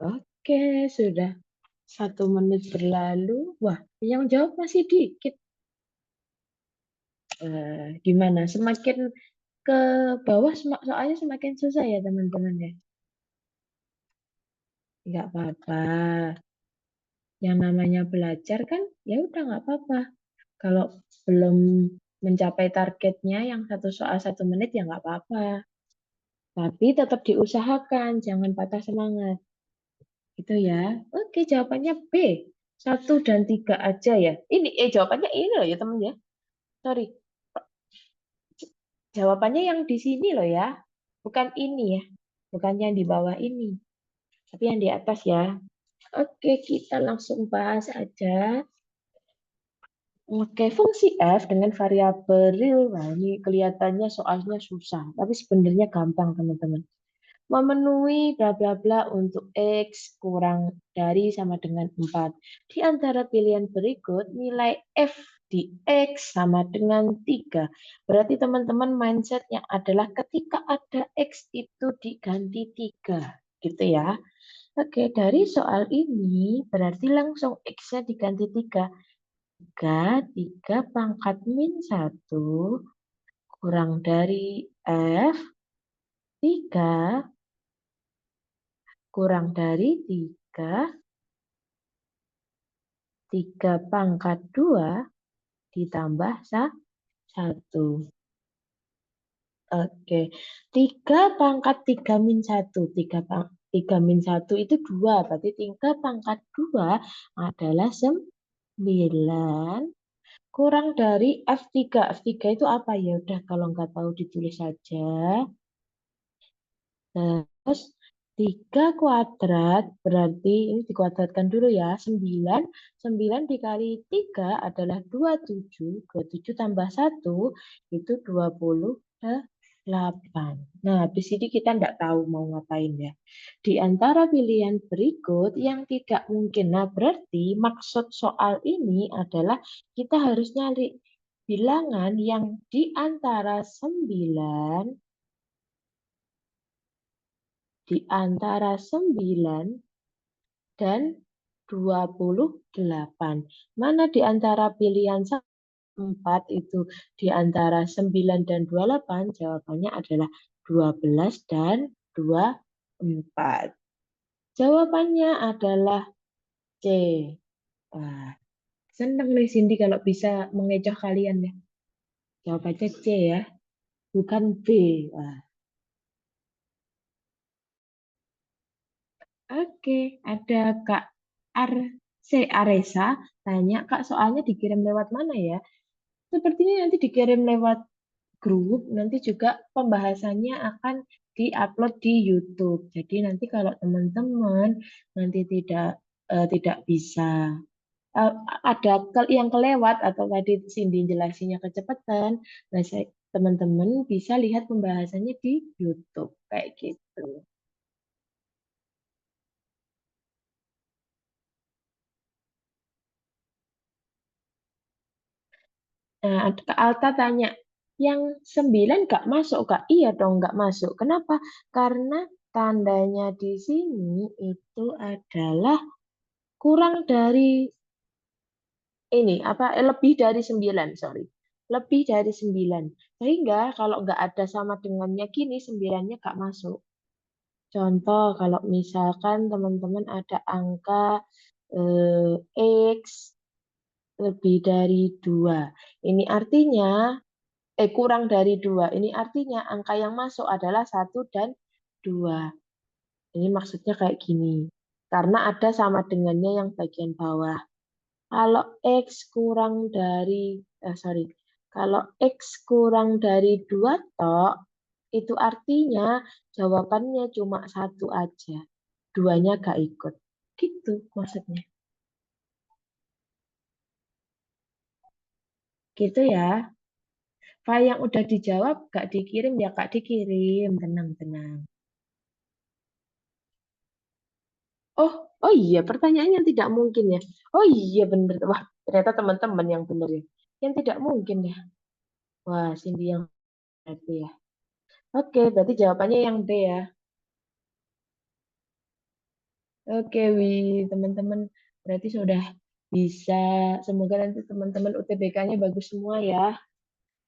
Oke, sudah 1 menit berlalu. Wah, yang jawab masih dikit. Gimana? Semakin ke bawah soalnya semakin susah ya teman-teman ya. Nggak apa-apa. Yang namanya belajar kan, ya udah nggak apa-apa. Kalau belum mencapai targetnya yang 1 soal 1 menit ya nggak apa-apa. Tapi tetap diusahakan, jangan patah semangat. Gitu ya. Oke, jawabannya B. 1 dan 3 aja ya. Jawabannya ini loh ya teman ya. Sorry, jawabannya yang di sini loh ya. Bukan ini ya. Bukan yang di bawah ini. Tapi yang di atas ya. Oke, kita langsung bahas aja. Oke, fungsi F dengan variabel real. Nah, ini kelihatannya soalnya susah. Tapi sebenarnya gampang, teman-teman. Memenuhi bla bla bla untuk X kurang dari sama dengan 4. Di antara pilihan berikut, nilai F di X sama dengan 3. Berarti teman-teman mindsetnya adalah ketika ada X itu diganti 3. Gitu ya. Oke, dari soal ini berarti langsung X-nya diganti 3. 3 pangkat min 1 kurang dari F 3 kurang dari 3 pangkat 2 ditambah 1. Oke, 3 pangkat 3 min 1. 3 min 1 itu 2. Berarti 3 pangkat 2 adalah 9. Kurang dari F3. F3 itu apa ya? Udah kalau nggak tahu ditulis saja. Terus 3 kuadrat berarti ini dikuadratkan dulu ya. 9. 9 dikali 3 adalah 27. 27 tambah 1 itu 28. Nah, habis ini kita nggak tahu mau ngapain ya. Di antara pilihan berikut yang tidak mungkin. Nah, berarti maksud soal ini adalah kita harus nyari bilangan yang di antara 9 dan 28. Mana di antara pilihan 4 itu di antara 9 dan 28? Jawabannya adalah 12 dan 24. Jawabannya adalah C. Wah, senang nih Cindy kalau bisa mengecoh kalian ya. Jawabannya C ya, bukan B. Wah, oke, ada Kak Aresa tanya, Kak soalnya dikirim lewat mana ya? Sepertinya nanti dikirim lewat grup, nanti juga pembahasannya akan diupload di YouTube. Jadi nanti kalau teman-teman nanti tidak bisa eh, ada yang kelewat atau tadi Cindy jelasinnya kecepatan, nah teman-teman bisa lihat pembahasannya di YouTube kayak gitu. Nah, Kak Alta tanya, yang 9 nggak masuk, Kak? Iya dong, nggak masuk. Kenapa? Karena tandanya di sini itu adalah kurang dari ini, apa, lebih dari 9, sorry. Lebih dari 9. Sehingga kalau nggak ada sama dengannya gini, 9-nya nggak masuk. Contoh, kalau misalkan teman-teman ada angka X lebih dari 2. Ini artinya kurang dari 2. Ini artinya angka yang masuk adalah 1 dan 2. Ini maksudnya kayak gini. Karena ada sama dengannya yang bagian bawah. Kalau X kurang dari, sorry, kalau X kurang dari 2 tok, itu artinya jawabannya cuma 1 aja. Duanya gak ikut. Gitu maksudnya. Gitu ya. File yang udah dijawab gak dikirim ya Kak dikirim. Tenang-tenang. Oh, oh iya, pertanyaan yang tidak mungkin ya. Oh iya bener. Wah, ternyata teman-teman yang bener ya. Yang tidak mungkin ya. Wah, Cindy yang berarti ya. Oke, berarti jawabannya yang D ya. Oke, Wi, teman-teman berarti sudah bisa. Semoga nanti teman-teman UTBK-nya bagus semua ya.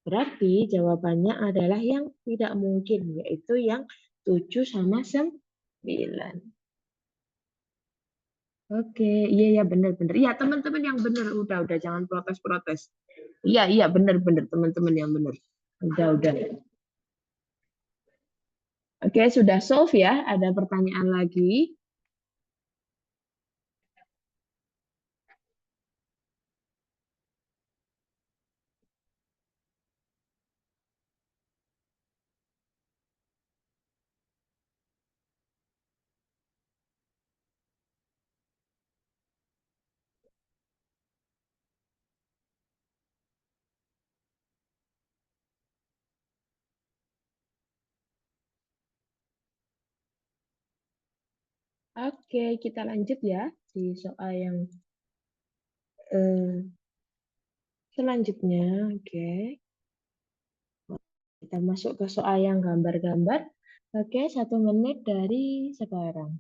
Berarti jawabannya adalah yang tidak mungkin, yaitu yang 7 sama 9. Oke, iya ya benar-benar. Iya, teman-teman yang benar. Udah jangan protes-protes. Iya, iya benar-benar teman-teman yang benar. Udah. Oke, sudah solve ya. Ada pertanyaan lagi. Oke, kita lanjut ya di soal yang eh, selanjutnya. Oke, kita masuk ke soal yang gambar-gambar. Oke, 1 menit dari sekarang.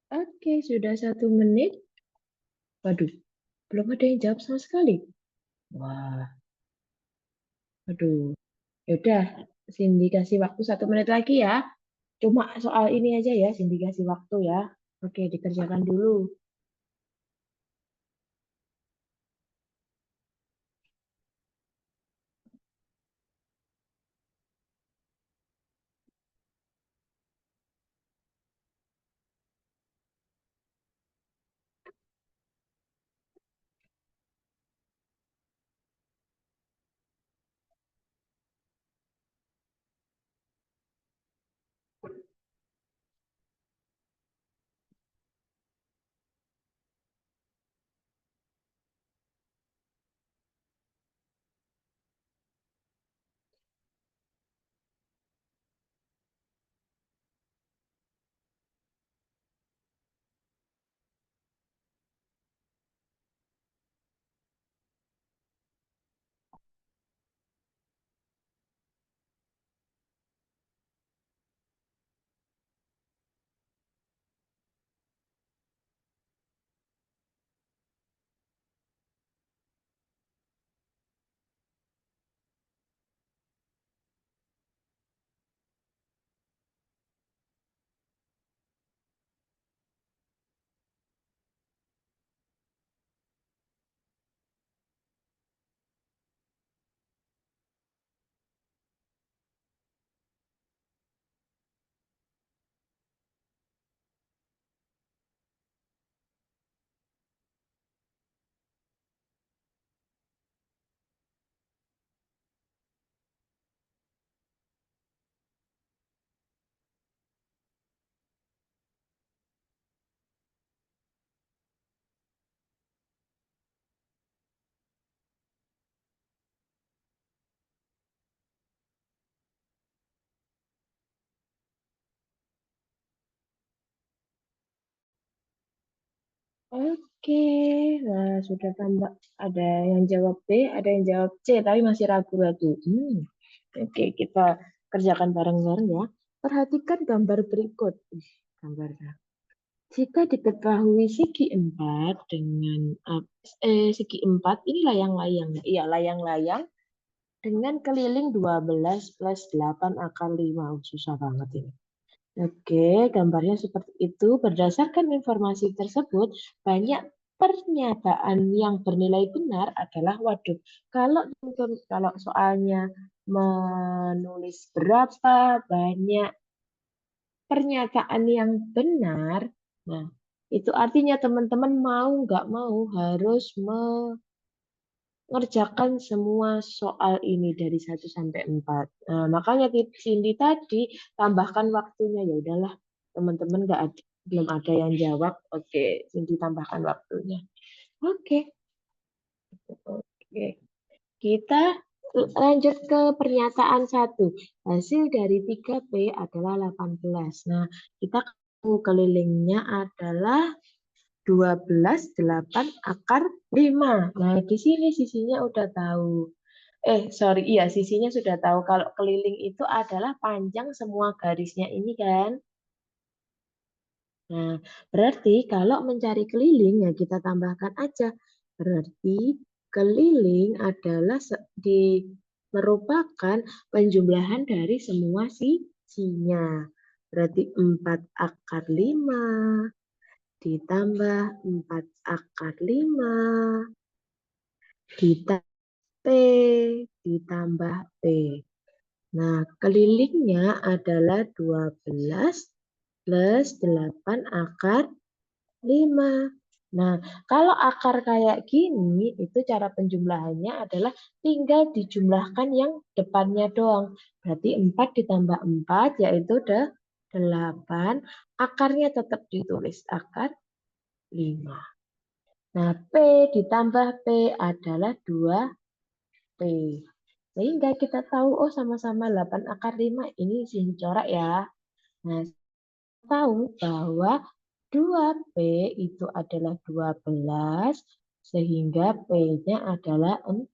Oke, sudah 1 menit. Waduh, belum ada yang jawab sama sekali. Wah, aduh. Yaudah, Cindy kasih waktu 1 menit lagi ya. Cuma soal ini aja ya, Cindy kasih waktu ya. Oke, dikerjakan dulu. Oke, nah sudah tambah. Ada yang jawab B, ada yang jawab C, tapi masih ragu-ragu. Oke, kita kerjakan bareng-bareng ya. Perhatikan gambar berikut. Gambarnya. Jika diketahui segi 4 dengan segi 4 ini layang-layang. Iya, layang-layang dengan keliling 12 plus 8 akar 5. Susah banget ini. Oke, gambarnya seperti itu. Berdasarkan informasi tersebut, banyak pernyataan yang bernilai benar adalah waduh. Kalau soalnya menulis berapa banyak pernyataan yang benar, nah itu artinya teman-teman mau nggak mau harus mengerjakan semua soal ini dari 1 sampai 4. Nah, makanya tips Cindy tadi tambahkan waktunya, ya udahlah teman-teman nggak ada, belum ada yang jawab. Oke, Cindy tambahkan waktunya. Oke, oke. Kita lanjut ke pernyataan 1. Hasil dari 3P adalah 18. Nah, kita kelilingnya adalah 12 8 akar 5. Nah, di sini sisinya udah tahu. Sorry, iya sisinya sudah tahu kalau keliling itu adalah panjang semua garisnya ini kan. Nah, berarti kalau mencari keliling ya kita tambahkan aja. Berarti keliling adalah merupakan penjumlahan dari semua sisinya. Berarti 4 akar 5 ditambah 4 akar 5 ditambah P ditambah P. Nah, kelilingnya adalah 12 plus 8 akar 5. Nah, kalau akar kayak gini, itu cara penjumlahannya adalah tinggal dijumlahkan yang depannya doang. Berarti 4 ditambah 4, yaitu 8. Akarnya tetap ditulis akar 5. Nah, P ditambah P adalah 2P. Sehingga kita tahu, oh sama-sama 8 akar 5 ini sini corak ya. Nah, tahu bahwa 2P itu adalah 12, sehingga P-nya adalah 6.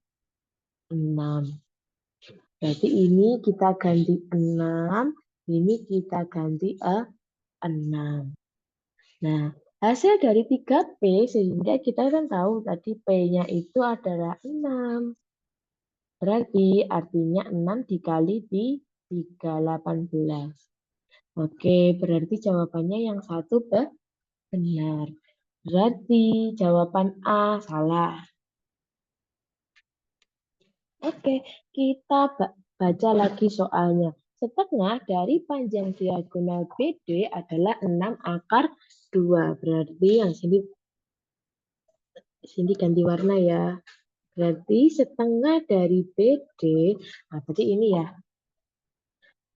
Berarti ini kita ganti 6, ini kita ganti 6. Nah, hasil dari 3P, sehingga kita kan tahu tadi P-nya itu adalah 6. Berarti artinya 6 dikali di 3, 18. Oke, berarti jawabannya yang satu benar. Berarti jawaban A salah. Oke, kita baca lagi soalnya. Setengah dari panjang diagonal BD adalah 6 akar 2. Berarti yang sini ganti warna ya. Berarti setengah dari BD, nah berarti ini ya.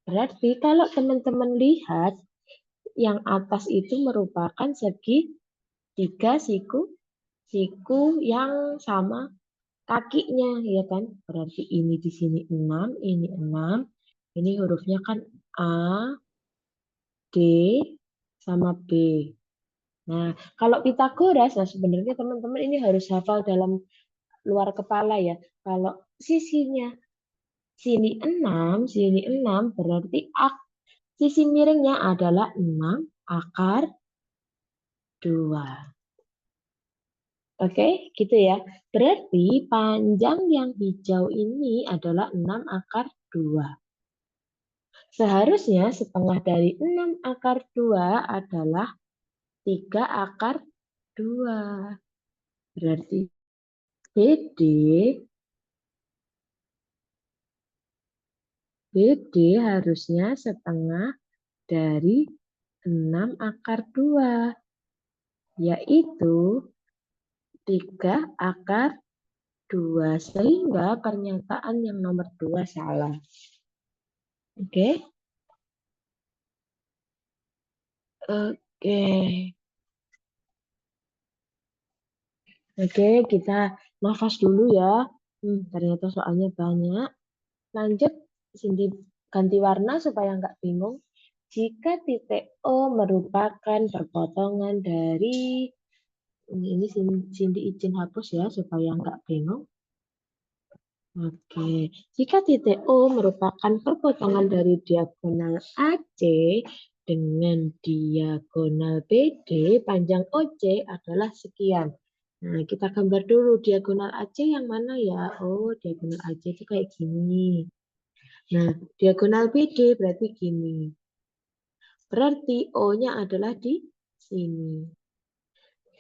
Berarti kalau teman-teman lihat, yang atas itu merupakan segi 3 siku yang sama kakinya, ya kan? Berarti ini di sini 6, ini 6. Ini hurufnya kan A, D, sama B. Nah, kalau Pitagoras, nah sebenarnya teman-teman ini harus hafal dalam luar kepala ya. Kalau sisinya sini 6 berarti sisi miringnya adalah 6 akar 2. Oke, gitu ya. Berarti panjang yang hijau ini adalah 6 akar 2. Seharusnya setengah dari 6 akar 2 adalah 3 akar 2. Berarti BD, BD harusnya setengah dari 6 akar 2, yaitu 3 akar 2. Sehingga pernyataan yang nomor 2 salah. Oke. Oke. Oke, kita nafas dulu ya. Ternyata soalnya banyak. Lanjut, Cindy ganti warna supaya nggak bingung. Jika titik O merupakan perpotongan dari Ini Cindy izin hapus ya supaya nggak bingung. Oke, jika titik O merupakan perpotongan dari diagonal AC dengan diagonal BD, panjang OC adalah sekian. Nah, kita gambar dulu diagonal AC yang mana ya? Oh, diagonal AC itu kayak gini. Nah, diagonal BD berarti gini. Berarti O-nya adalah di sini.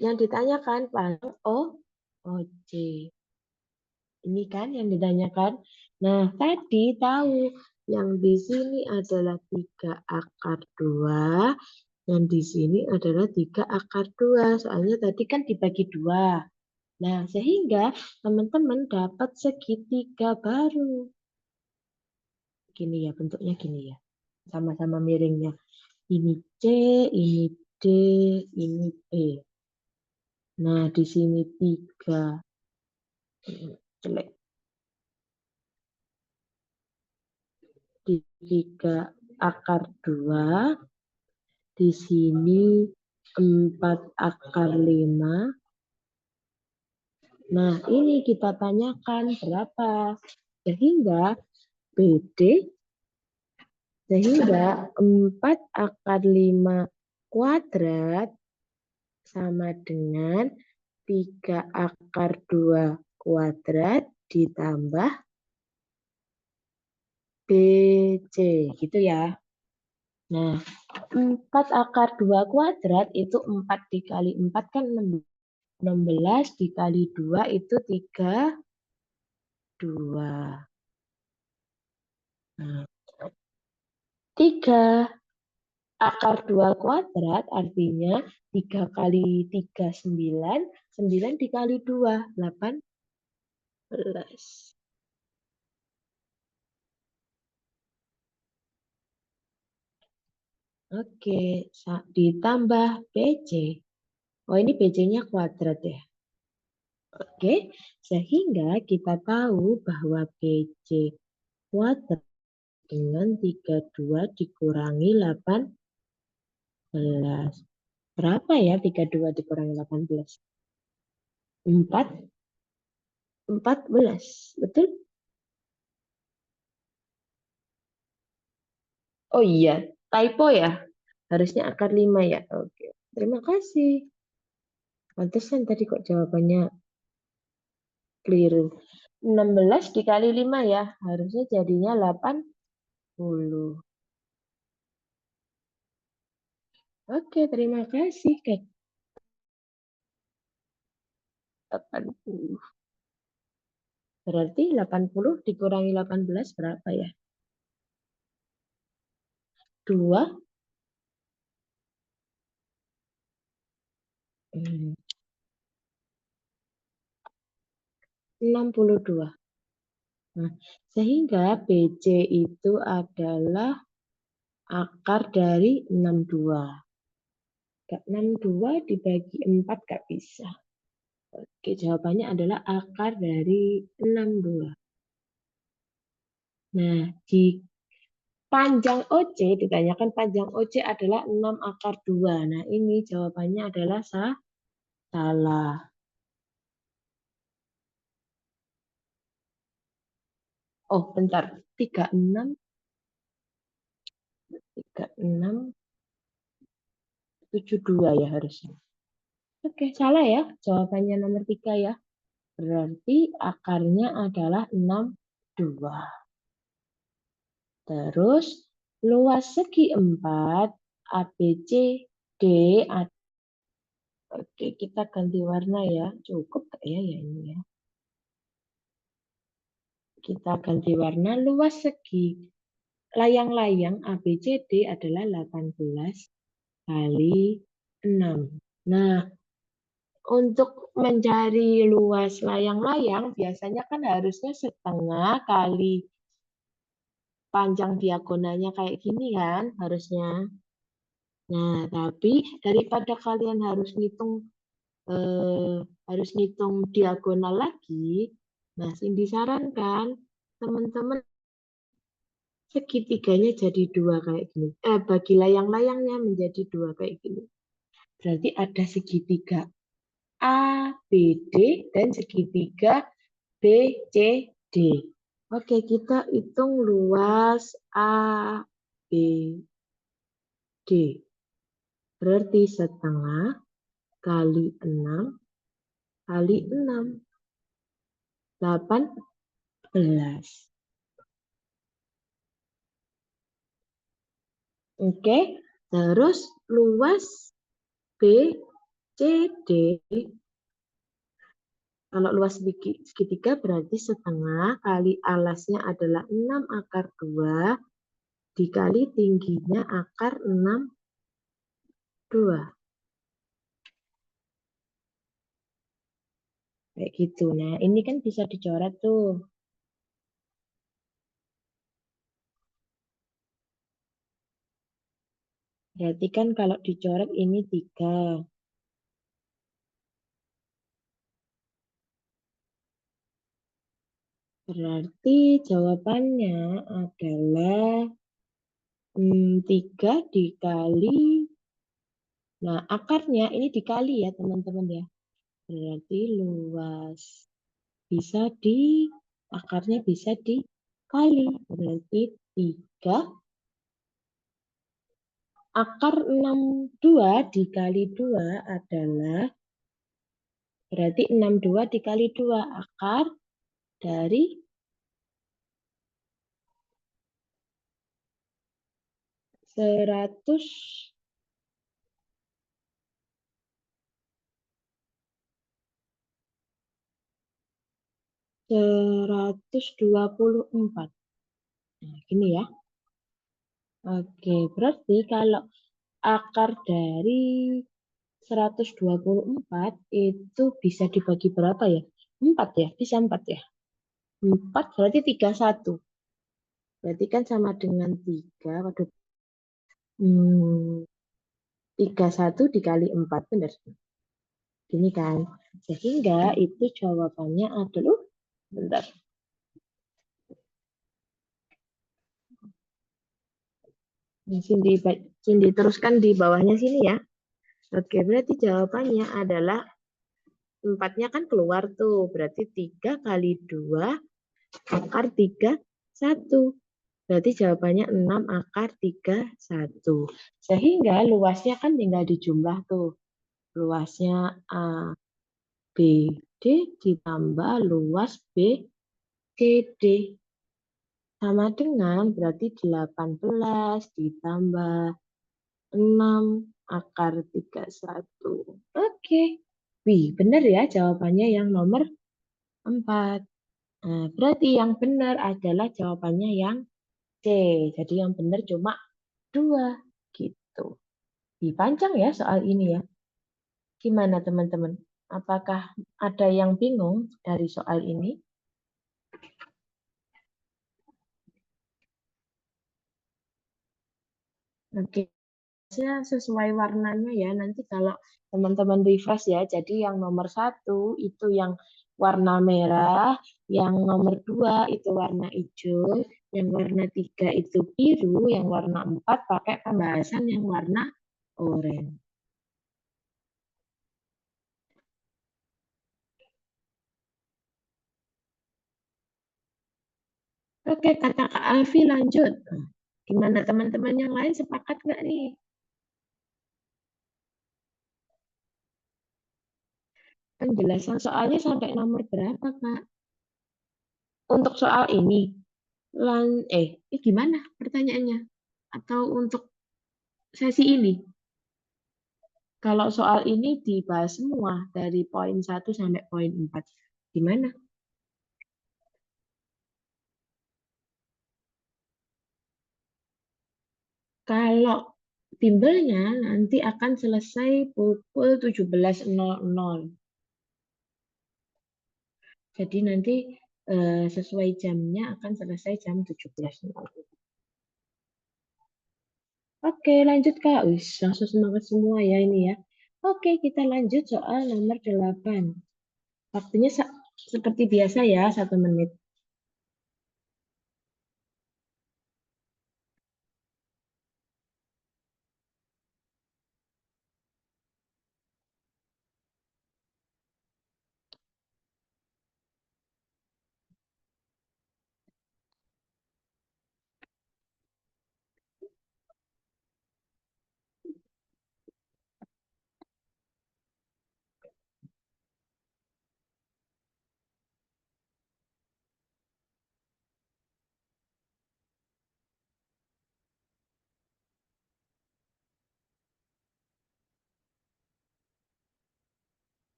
Yang ditanyakan panjang OC. Ini kan yang ditanyakan. Nah, tadi tahu yang di sini adalah 3 akar 2. Yang di sini adalah 3 akar 2. Soalnya tadi kan dibagi 2. Nah, sehingga teman-teman dapat segitiga baru. Gini ya, bentuknya gini ya. Sama-sama miringnya. Ini C, ini D, ini E. Nah, di sini 3. Jelek. 3 akar 2. Di sini 4 akar 5. Nah, ini kita tanyakan berapa. Sehingga BD, sehingga 4 akar 5 kuadrat sama dengan 3 akar 2 kuadrat ditambah BC. Gitu ya. Nah, 4 akar 2 kuadrat itu 4 dikali 4 kan 16 dikali 2 itu 32. Nah, 3 akar 2 kuadrat artinya 3 kali 3, 9. 9 dikali 2, 18. Oke, ditambah BC. Oh, ini BC-nya kuadrat ya. Oke, sehingga kita tahu bahwa BC kuadrat dengan 32 dikurangi 18. Berapa ya 32 dikurangi 18? 14. Betul? Oh iya, typo ya. Harusnya akar 5 ya. Oke. Terima kasih. Pantesan tadi kok jawabannya keliru. 16 dikali 5 ya. Harusnya jadinya 80. Oke, terima kasih. 80. Berarti 80 dikurangi 18 berapa ya? 2. 62. Nah, sehingga BC itu adalah akar dari 62. 62 dibagi 4 gak bisa. Oke, jawabannya adalah akar dari 62. Nah, di panjang OC ditanyakan panjang OC adalah 6 akar 2. Nah, ini jawabannya adalah salah. Oh, bentar. 36, 36, 72 ya harusnya. Oke, salah ya. Jawabannya nomor 3 ya. Berarti akarnya adalah 62. Terus luas segi 4 ABCD. Oke, kita ganti warna ya. Cukup gak ya ini ya. Kita ganti warna. Luas segi layang-layang ABCD adalah 18 kali 6. Nah, untuk mencari luas layang-layang biasanya kan harusnya setengah kali panjang diagonalnya kayak gini kan harusnya. Nah, tapi daripada kalian eh, harus ngitung diagonal lagi, nah Cindy sarankan teman-teman segitiganya jadi 2 kayak gini. Bagi layang-layangnya menjadi 2 kayak gini. Berarti ada segitiga. A, B, D, dan segitiga B, C, D. Oke, kita hitung luas A, B, D. Berarti setengah kali 6 kali 6. 18. Oke, terus luas B, C, D. Kalau luas segitiga berarti setengah kali alasnya adalah 6 akar 2 dikali tingginya akar 6 2. Kayak gitu. Nah, ini kan bisa dicoret tuh. Berarti kan kalau dicoret ini 3. Berarti jawabannya adalah 3 dikali. Nah, akarnya ini dikali ya teman-teman ya. Berarti luas bisa di akarnya bisa dikali. Berarti 3 akar 62 dikali 2 adalah berarti 62 dikali 2 akar dari 100 124. Nah, gini ya. Oke, berarti kalau akar dari 124 itu bisa dibagi berapa ya? 4 ya, bisa 4 ya. 4 berarti 31. Berarti kan sama dengan 3. Waduh, 31 dikali 4, benar. Gini kan. Sehingga itu jawabannya adalah, bentar. Cindy, Cindy teruskan di bawahnya sini ya. Oke, berarti jawabannya adalah 4-nya kan keluar tuh. Berarti 3 kali 2 akar 3, 1. Berarti jawabannya 6 akar 3, 1. Sehingga luasnya kan tinggal dijumlah tuh. Luasnya A, B, D ditambah luas B, C, D. Sama dengan berarti 18 ditambah 6 akar 31. Oke. Wih, benar ya jawabannya yang nomor 4. Nah, berarti yang benar adalah jawabannya yang C. Jadi yang benar cuma 2. Gitu. Dipanjang ya soal ini ya. Gimana teman-teman? Apakah ada yang bingung dari soal ini? Oke, ya sesuai warnanya ya. Nanti kalau teman-teman refresh ya, jadi yang nomor 1 itu yang warna merah, yang nomor 2 itu warna hijau, yang warna 3 itu biru, yang warna 4 pakai pembahasan yang warna oranye. Oke, kata Kak Alfi lanjut. Gimana teman-teman yang lain sepakat nggak nih? Penjelasan soalnya sampai nomor berapa, Kak? Untuk soal ini, gimana pertanyaannya? Atau untuk sesi ini? Kalau soal ini dibahas semua dari poin 1 sampai poin 4. Gimana? Kalau timbelnya nanti akan selesai pukul 17.00. Jadi nanti sesuai jamnya akan selesai jam 17.00. Oke, lanjut Kak. Wih, langsung semangat semua ya ini ya. Oke, kita lanjut soal nomor 8. Waktunya seperti biasa ya, 1 menit.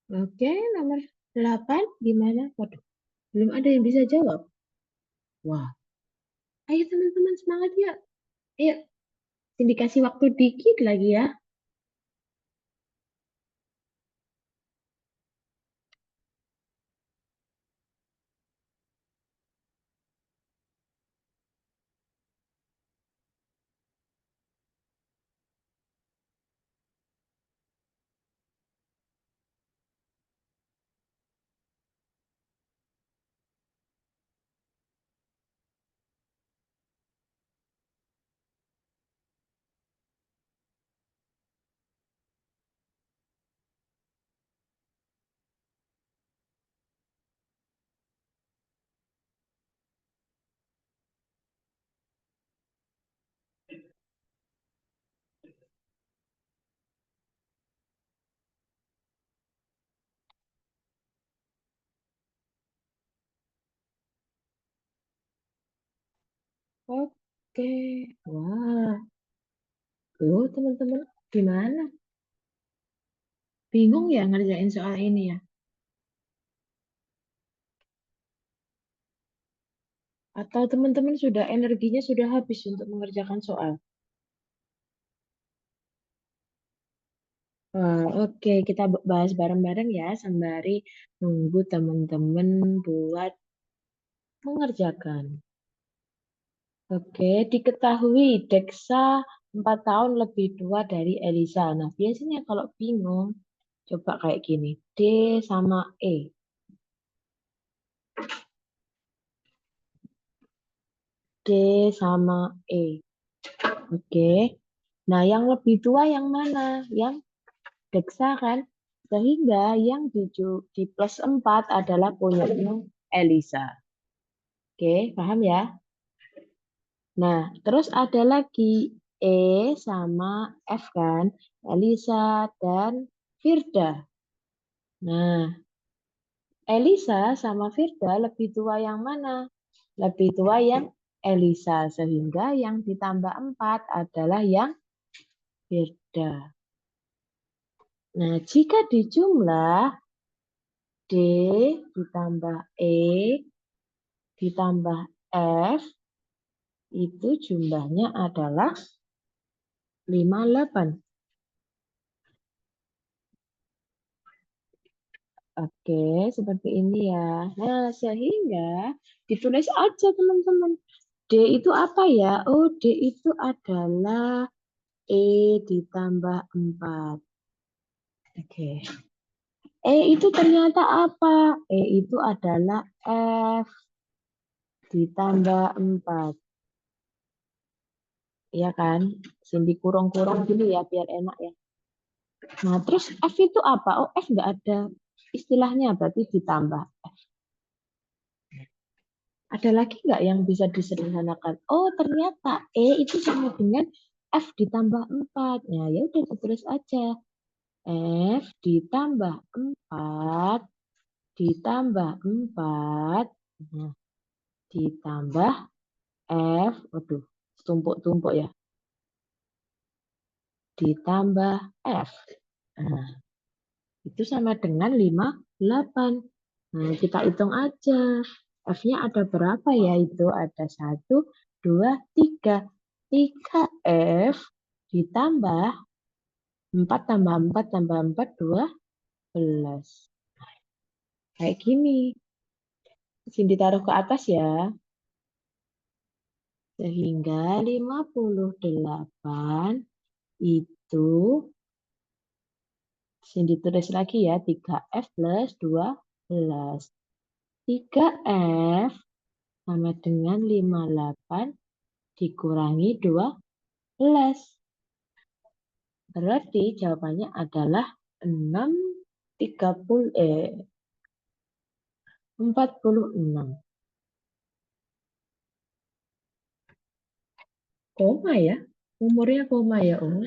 Oke, nomor 8 gimana? Waduh, belum ada yang bisa jawab. Wah, ayo teman-teman semangat ya. Ayo, dikasih waktu dikit lagi ya. Oke, wah, tuh teman-teman, gimana? Bingung ya ngerjain soal ini ya? Atau teman-teman sudah energinya sudah habis untuk mengerjakan soal? Wah, oke, kita bahas bareng-bareng ya, sembari nunggu teman-teman buat mengerjakan. Oke, diketahui Deksa 4 tahun lebih tua dari Elisa. Nah, biasanya kalau bingung, coba kayak gini. D sama E. D sama E. Oke. Nah, yang lebih tua yang mana? Yang Deksa kan? Sehingga yang di plus 4 adalah punyanya Elisa. Oke, paham ya? Nah, terus ada lagi E sama F kan? Elisa dan Firda. Nah, Elisa sama Firda lebih tua yang mana? Lebih tua yang Elisa. Sehingga yang ditambah 4 adalah yang Firda. Nah, jika dijumlah D ditambah E ditambah F itu jumlahnya adalah 58. Oke, seperti ini ya. Nah, sehingga ditulis aja teman-teman. D itu apa ya? Oh, D itu adalah E ditambah 4. Oke. E itu ternyata apa? E itu adalah F ditambah 4. Ya kan? Sini kurung-kurung dulu ya biar enak ya. Nah, terus F itu apa? Oh, F nggak ada istilahnya, berarti ditambah. Ada lagi nggak yang bisa disederhanakan? Oh, ternyata E itu sama dengan F ditambah 4. Nah, ya udah tulis aja. F ditambah 4 ditambah 4. Nah, ditambah F. Waduh, tumpuk-tumpuk ya. Ditambah F. Nah, itu sama dengan 58. Nah, kita hitung aja. F-nya ada berapa ya? Itu ada 1, 2, 3. 3F ditambah 4 tambah 4 tambah 4, 12. Kayak gini. Sini ditaruh ke atas ya. Sehingga 58 itu, sini ditulis lagi ya, 3F plus 12. 3F sama dengan 58 dikurangi 12. Berarti jawabannya adalah 46. Koma ya? Umurnya koma ya, oh.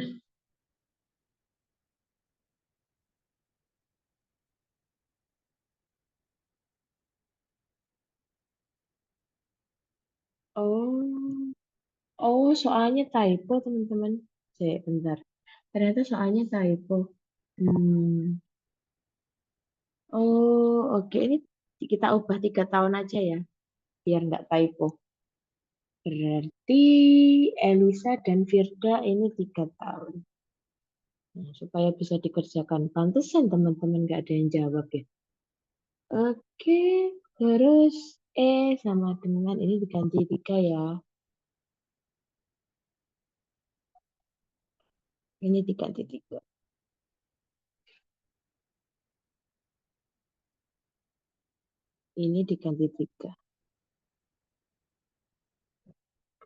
Oh, oh, soalnya typo teman-teman. Cek, bentar. Ternyata soalnya typo. Hmm, Oh, oke. Ini kita ubah 3 tahun aja ya, biar nggak typo. Berarti Elisa dan Firda ini 3 tahun. Nah, supaya bisa dikerjakan. Pantesan teman-teman nggak ada yang jawab ya. Oke, terus sama dengan ini diganti 3 ya. Ini diganti 3. Ini diganti 3.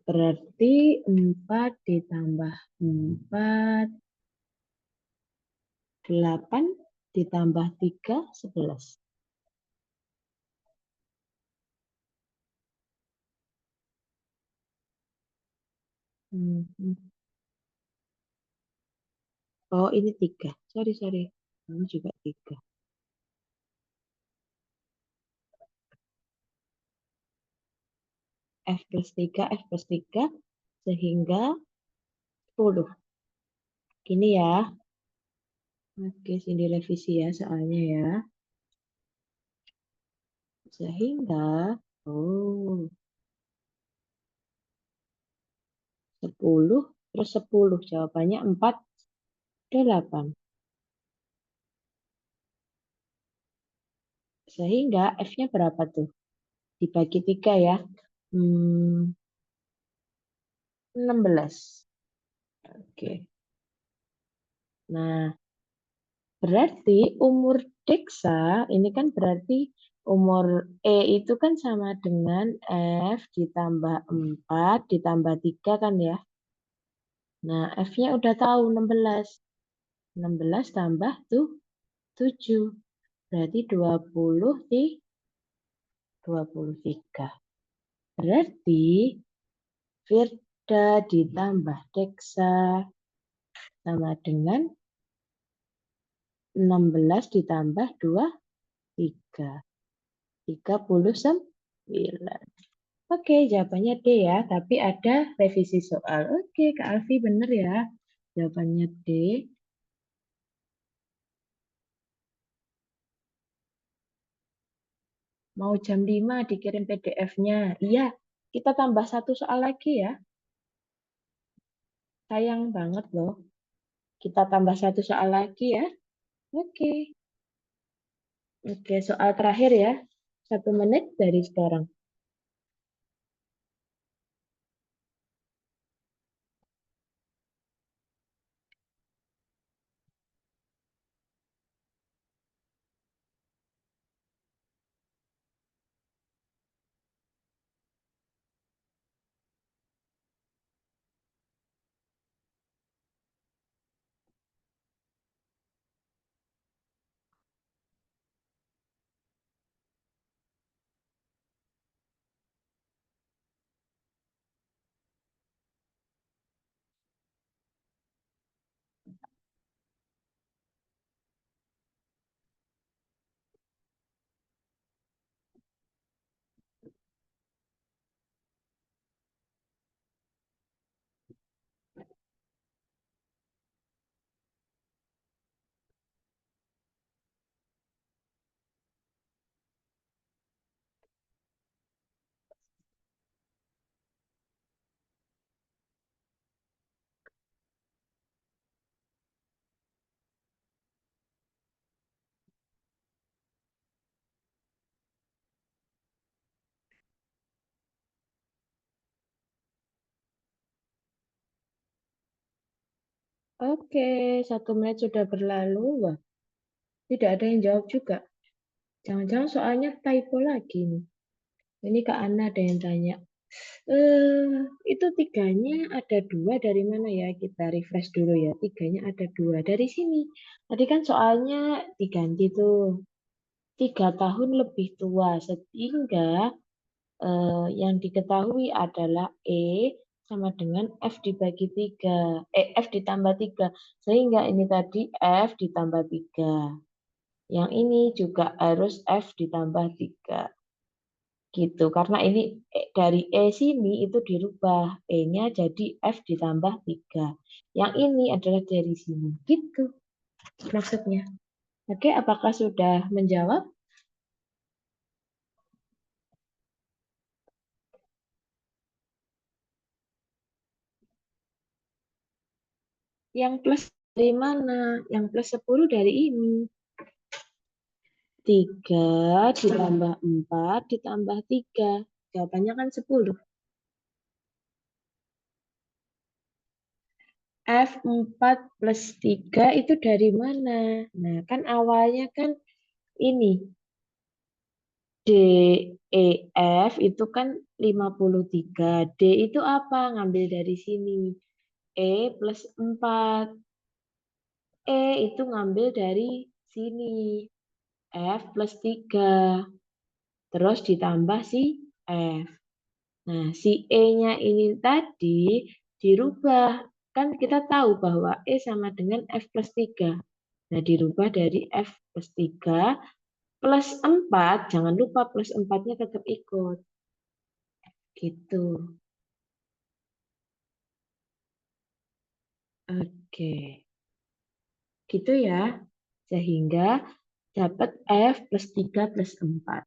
Berarti 4 ditambah 4, 8 ditambah 3, 11. Hmm, hmm. Oh, ini 3. Sorry, sorry. Ini juga 3. F plus 3, F plus 3, sehingga 10. Gini ya. Oke, sini revisi ya soalnya ya. Sehingga, oh, 10, terus 10. Jawabannya 4, 8. Sehingga F-nya berapa tuh? Dibagi 3 ya. 16. Oke. Nah, berarti umur Deksa ini kan berarti umur E itu kan sama dengan F ditambah 4 ditambah 3 kan ya. Nah, F-nya udah tahu 16. 16 tambah tuh 7. Berarti 23. Berarti Firda ditambah Deksa sama dengan 16 ditambah 2, 3. 39. Oke, jawabannya D ya, tapi ada revisi soal. Oke, Kak Alfi bener ya. Jawabannya D. Mau jam 5 dikirim PDF-nya. Iya, kita tambah 1 soal lagi ya. Sayang banget loh. Kita tambah 1 soal lagi ya. Oke. Oke, soal terakhir ya. 1 menit dari sekarang. Oke, 1 menit sudah berlalu. Wah, tidak ada yang jawab juga. Jangan-jangan soalnya typo lagi nih. Ini Kak Ana ada yang tanya. Eh, itu 3-nya ada 2 dari mana ya? Kita refresh dulu ya. 3-nya ada 2 dari sini. Tadi kan soalnya diganti tuh. 3 tahun lebih tua. Sehingga yang diketahui adalah sama dengan F dibagi 3. F ditambah 3. Sehingga ini tadi F ditambah 3. Yang ini juga harus F ditambah 3. Gitu. Karena ini dari sini itu dirubah. E-nya jadi F ditambah 3. Yang ini adalah dari sini. Gitu maksudnya. Oke, apakah sudah menjawab? Yang plus dari mana? Yang plus 10 dari ini. 3 ditambah 4 ditambah 3. Jawabannya kan 10. F4 plus 3 itu dari mana? Nah, kan awalnya kan ini. D, E, F itu kan 53. D itu apa? Ngambil dari sini. E plus 4. E itu ngambil dari sini. F plus 3. Terus ditambah si F. Nah, si E-nya ini tadi dirubah. Kan kita tahu bahwa E sama dengan F plus 3. Nah, dirubah dari F plus 3 plus 4. Jangan lupa plus 4-nya tetap ikut. Gitu. Oke. Gitu ya. Sehingga dapat F plus 3 plus 4.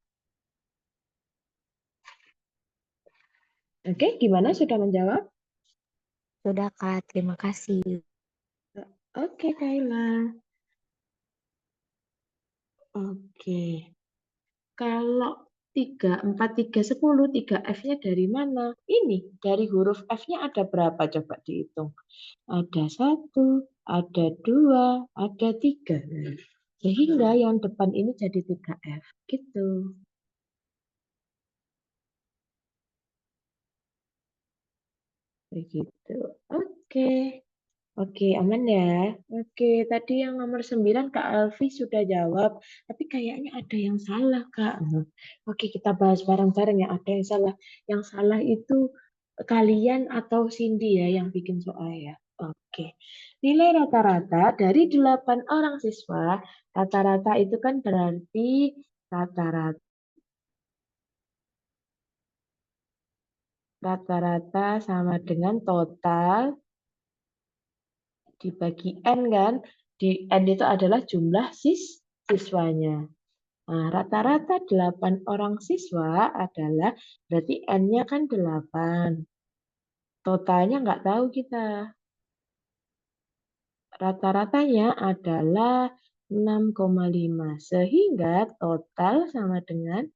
Oke, gimana? Sudah menjawab? Sudah, Kak. Terima kasih. Oke, Kayla. Oke. Kalau 3, 4, 3, 10, 3 F-nya dari mana? Ini, dari huruf F-nya ada berapa? Coba dihitung. Ada 1, ada 2, ada 3. Nah, sehingga yang depan ini jadi 3F. Gitu. Begitu. Oke. Oke, aman ya. Oke, tadi yang nomor 9 Kak Alfi sudah jawab, tapi kayaknya ada yang salah, Kak. Oke, kita bahas bareng-bareng ya. Ada yang salah. Yang salah itu kalian atau Cindy ya yang bikin soal ya. Oke. Nilai rata-rata dari 8 orang siswa, rata-rata itu kan berarti rata-rata rata-rata sama dengan total dibagi N kan. Di N itu adalah jumlah siswanya. Nah, rata-rata 8 orang siswa adalah berarti N-nya kan 8. Totalnya nggak tahu kita. Rata-ratanya adalah 6,5. Sehingga total sama dengan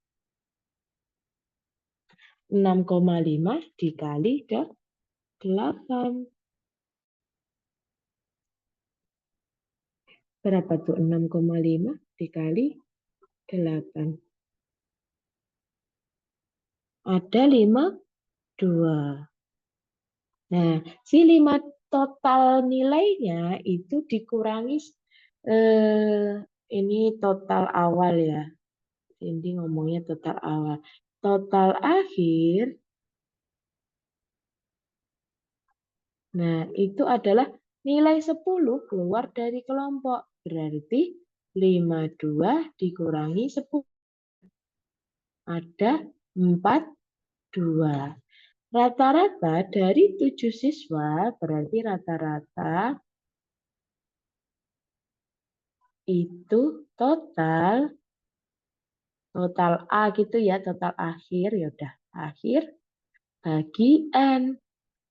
6,5 dikali 8. Berapa tuh 6,5 dikali 8? Ada 52. Nah, si 5 total nilainya itu dikurangi ini total awal ya. Ini ngomongnya total awal. Total akhir, nah itu adalah nilai 10 keluar dari kelompok. Berarti 52 dikurangi 10. Ada 42. Rata-rata dari 7 siswa, berarti rata-rata itu total A gitu ya, total akhir ya udah akhir bagi N.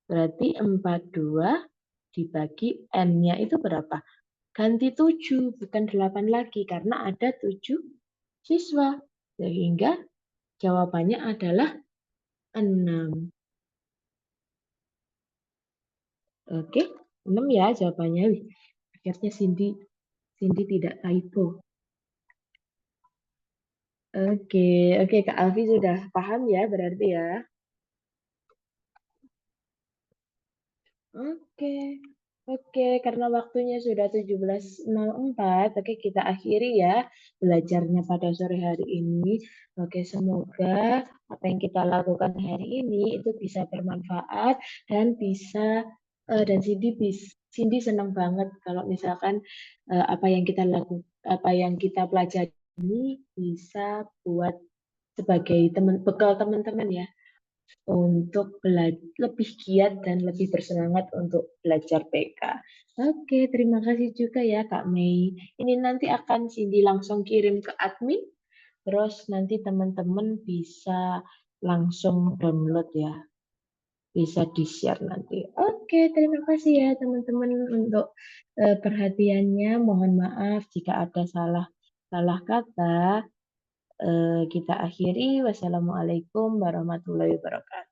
Berarti 42 dibagi N-nya itu berapa? Ganti 7, bukan 8 lagi karena ada 7 siswa. Sehingga jawabannya adalah 6. Oke, 6 ya jawabannya. Wih, akhirnya Cindy tidak typo. Oke, oke Kak Alfi sudah paham ya berarti ya. Oke, oke karena waktunya sudah 17.04, oke kita akhiri ya belajarnya pada sore hari ini. Oke, semoga apa yang kita lakukan hari ini itu bisa bermanfaat dan dan Cindy senang banget kalau misalkan apa yang kita pelajari ini bisa buat sebagai bekal teman-teman ya untuk lebih giat dan lebih bersemangat untuk belajar PK. Oke, terima kasih juga ya Kak Mei. Ini nanti akan Cindy langsung kirim ke admin, terus nanti teman-teman bisa langsung download ya, bisa di-share nanti. Oke, terima kasih ya teman-teman untuk perhatiannya. Mohon maaf jika ada salah salah kata. Kita akhiri. Wassalamualaikum warahmatullahi wabarakatuh.